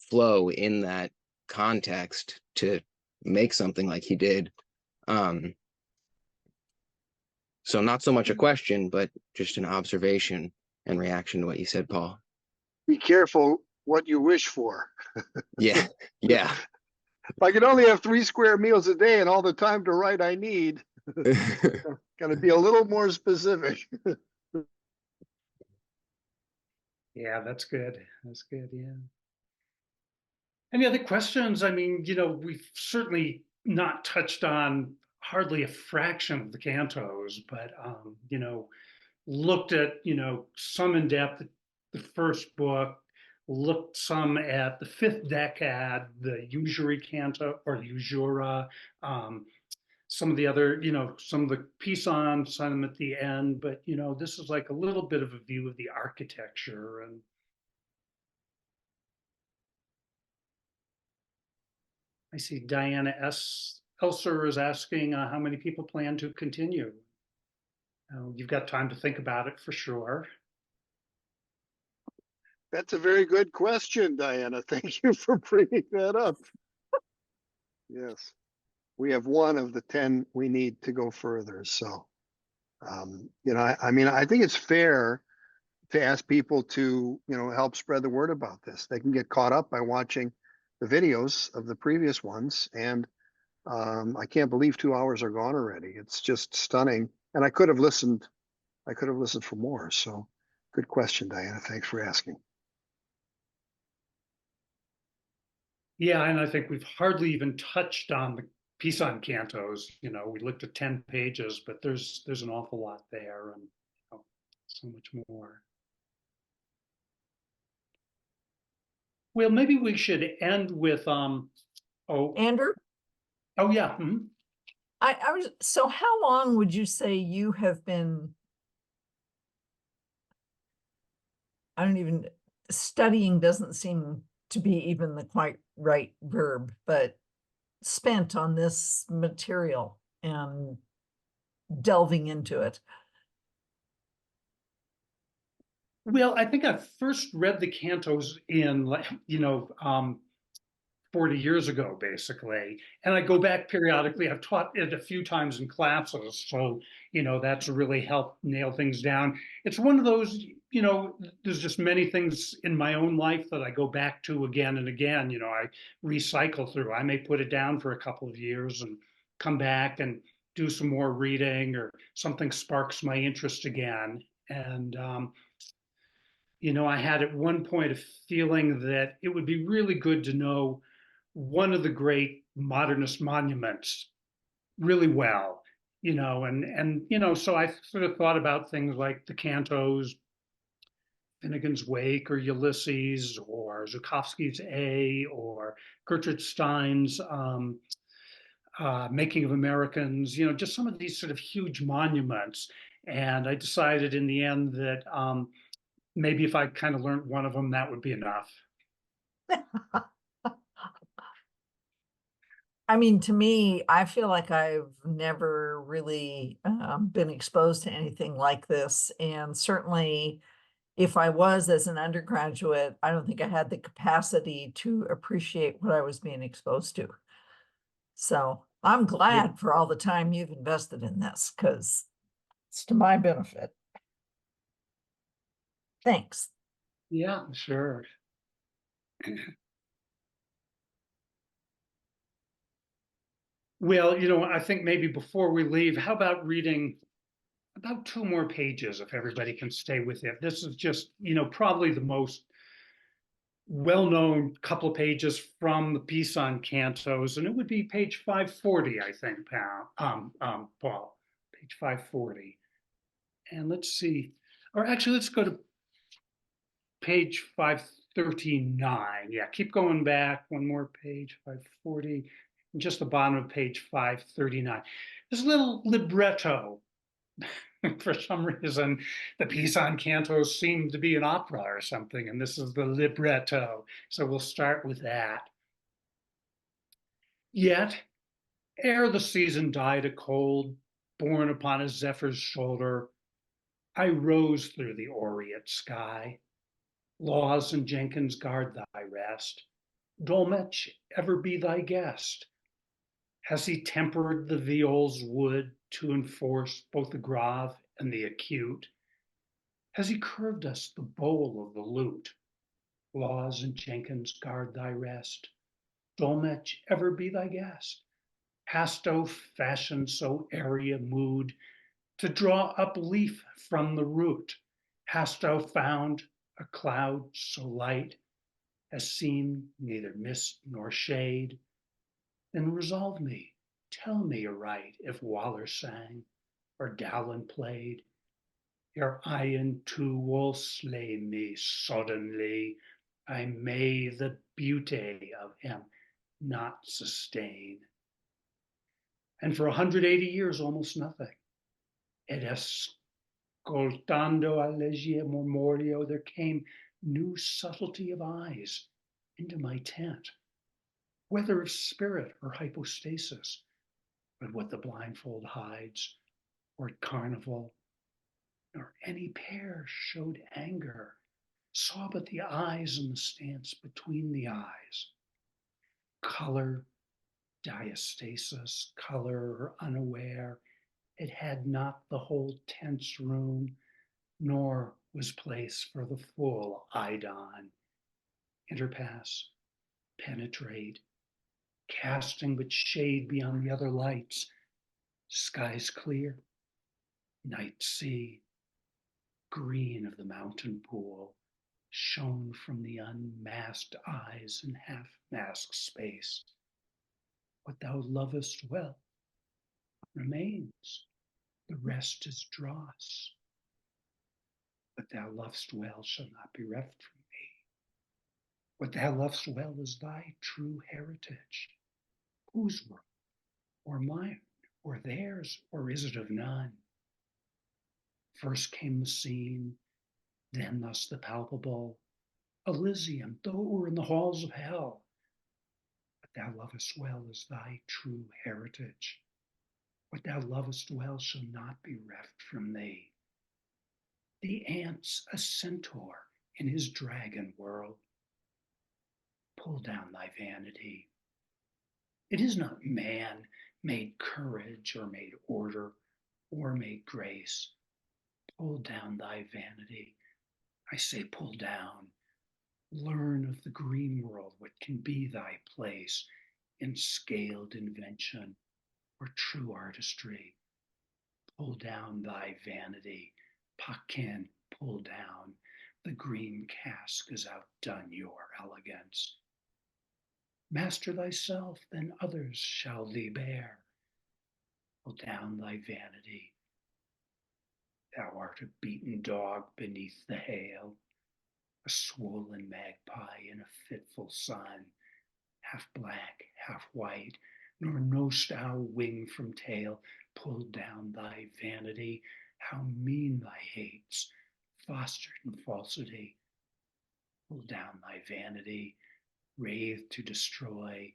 flow in that context to make something like he did. So not so much a question, but just an observation and reaction to what you said, Paul. Be careful what you wish for. Yeah, yeah. If I could only have 3 square meals a day and all the time to write I need, gotta be a little more specific. Yeah, that's good. That's good. Yeah. Any other questions? I mean, we've certainly not touched on hardly a fraction of the cantos, but looked at some in depth the first book, looked some at the 5th decad, the usury canto or usura, some of the other, some of the Pizan, some at the end, but this is like a little bit of a view of the architecture. And I see Diana S. Elser is asking how many people plan to continue. You've got time to think about it for sure. That's a very good question, Diana. Thank you for bringing that up. Yes, we have 1 of the 10 we need to go further. So, I mean, I think it's fair to ask people to, help spread the word about this. They can get caught up by watching the videos of the previous ones. And I can't believe 2 hours are gone already. It's just stunning. And I could have listened for more. So good question, Diana. Thanks for asking. Yeah, and I think we've hardly even touched on the Pizan cantos. We looked at 10 pages, but there's an awful lot there, and so much more. Well, maybe we should end with Andrew? Oh yeah. So how long would you say you have been, studying doesn't seem to be even the quite right verb, but spent on this material and delving into it? Well, I think I first read the cantos in 40 years ago, basically. And I go back periodically. I've taught it a few times in classes. So, that's really helped nail things down. It's one of those, there's just many things in my own life that I go back to again and again. I recycle through. I may put it down for a couple of years and come back and do some more reading, or something sparks my interest again. And, I had at one point a feeling that it would be really good to know one of the great modernist monuments really well, so I sort of thought about things like the cantos, Finnegan's Wake, or Ulysses, or Zhukovsky's A, or Gertrude Stein's Making of Americans, just some of these sort of huge monuments. And I decided in the end that maybe if I kind of learned one of them, that would be enough. I mean, to me, I feel like I've never really been exposed to anything like this. And certainly, if I was as an undergraduate, I don't think I had the capacity to appreciate what I was being exposed to. So I'm glad for all the time you've invested in this because it's to my benefit. Thanks. Yeah, sure. Well, I think maybe before we leave, how about reading about 2 more pages if everybody can stay with it? This is just, probably the most well-known couple of pages from the piece on cantos, and it would be page 540, I think, Paul, page 540. And let's see, or actually, let's go to page 539. Yeah, keep going back one more page, 540, and just the bottom of page 539. This little libretto. For some reason, the piece on cantos seemed to be an opera or something, and this is the libretto. So we'll start with that. Yet, ere the season died a cold, borne upon a zephyr's shoulder, I rose through the aureate sky. Laws and Jenkins guard thy rest. Dolmetsch ever be thy guest. Has he tempered the viol's wood to enforce both the grave and the acute? Has he curved us the bowl of the lute? Laws and Jenkins guard thy rest. Dolmetsch ever be thy guest. Hast thou fashioned so airy a mood to draw up leaf from the root? Hast thou found a cloud so light as seemed neither mist nor shade? Then resolve me, tell me aright if Waller sang or Dowland played. Ere I too will slay me suddenly, I may the beauty of him not sustain. And for 180 years, almost nothing. Et ascoltando allegia mormorio, there came new subtlety of eyes into my tent, whether of spirit or hypostasis, but what the blindfold hides, or at carnival, nor any pair showed anger, saw but the eyes and the stance between the eyes. Color, diastasis, color or unaware, it had not the whole tense room, nor was place for the full eidon. Interpass, penetrate, casting but shade beyond the other lights. Skies clear, night sea, green of the mountain pool, shone from the unmasked eyes in half-masked space. What thou lovest well remains, the rest is dross. What thou lovest well shall not be reft from me. What thou lovest well is thy true heritage. Whose work, or mine, or theirs, or is it of none? First came the seen, then thus the palpable. Elysium, though it were in the halls of hell. What thou lovest well is thy true heritage. What thou lovest well shall not be reft from thee. The ant's a centaur in his dragon world. Pull down thy vanity. It is not man made courage or made order or made grace. Pull down thy vanity. I say pull down. Learn of the green world what can be thy place in scaled invention or true artistry. Pull down thy vanity. Paquin, pull down. The green cask has outdone your elegance. Master thyself, then others shall thee bear. Pull down thy vanity. Thou art a beaten dog beneath the hail, a swollen magpie in a fitful sun, half black, half white, nor know'st thou wing from tail. Pull down thy vanity, how mean thy hates, fostered in falsity. Pull down thy vanity, wrathed to destroy,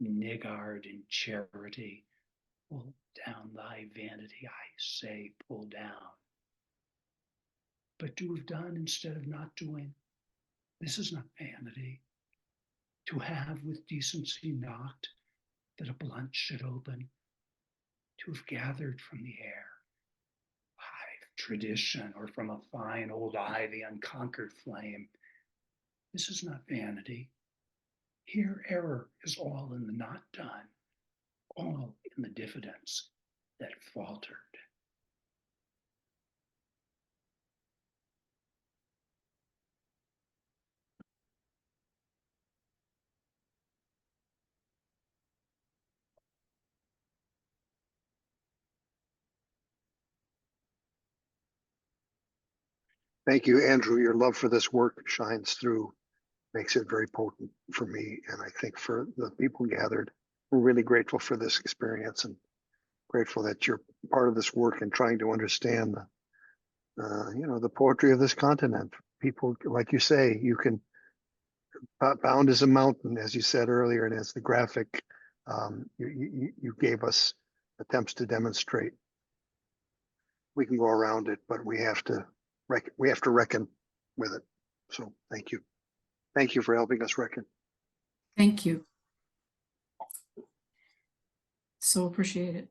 niggard in charity. Pull down thy vanity, I say, pull down. But to have done instead of not doing, this is not vanity. To have with decency knocked, that a blunt should open, to have gathered from the air, hive tradition, or from a fine old ivy unconquered flame, this is not vanity. Here error is all in the not done, all in the diffidence that faltered. Thank you, Andrew. Your love for this work shines through, makes it very potent for me, and I think for the people gathered. We're really grateful for this experience and grateful that you're part of this work and trying to understand the poetry of this continent. People, like you say, you can, bound as a mountain, as you said earlier, and as the graphic you gave us attempts to demonstrate. We can go around it, but we have to reckon with it. So thank you. Thank you for helping us reckon. Thank you. So appreciate it.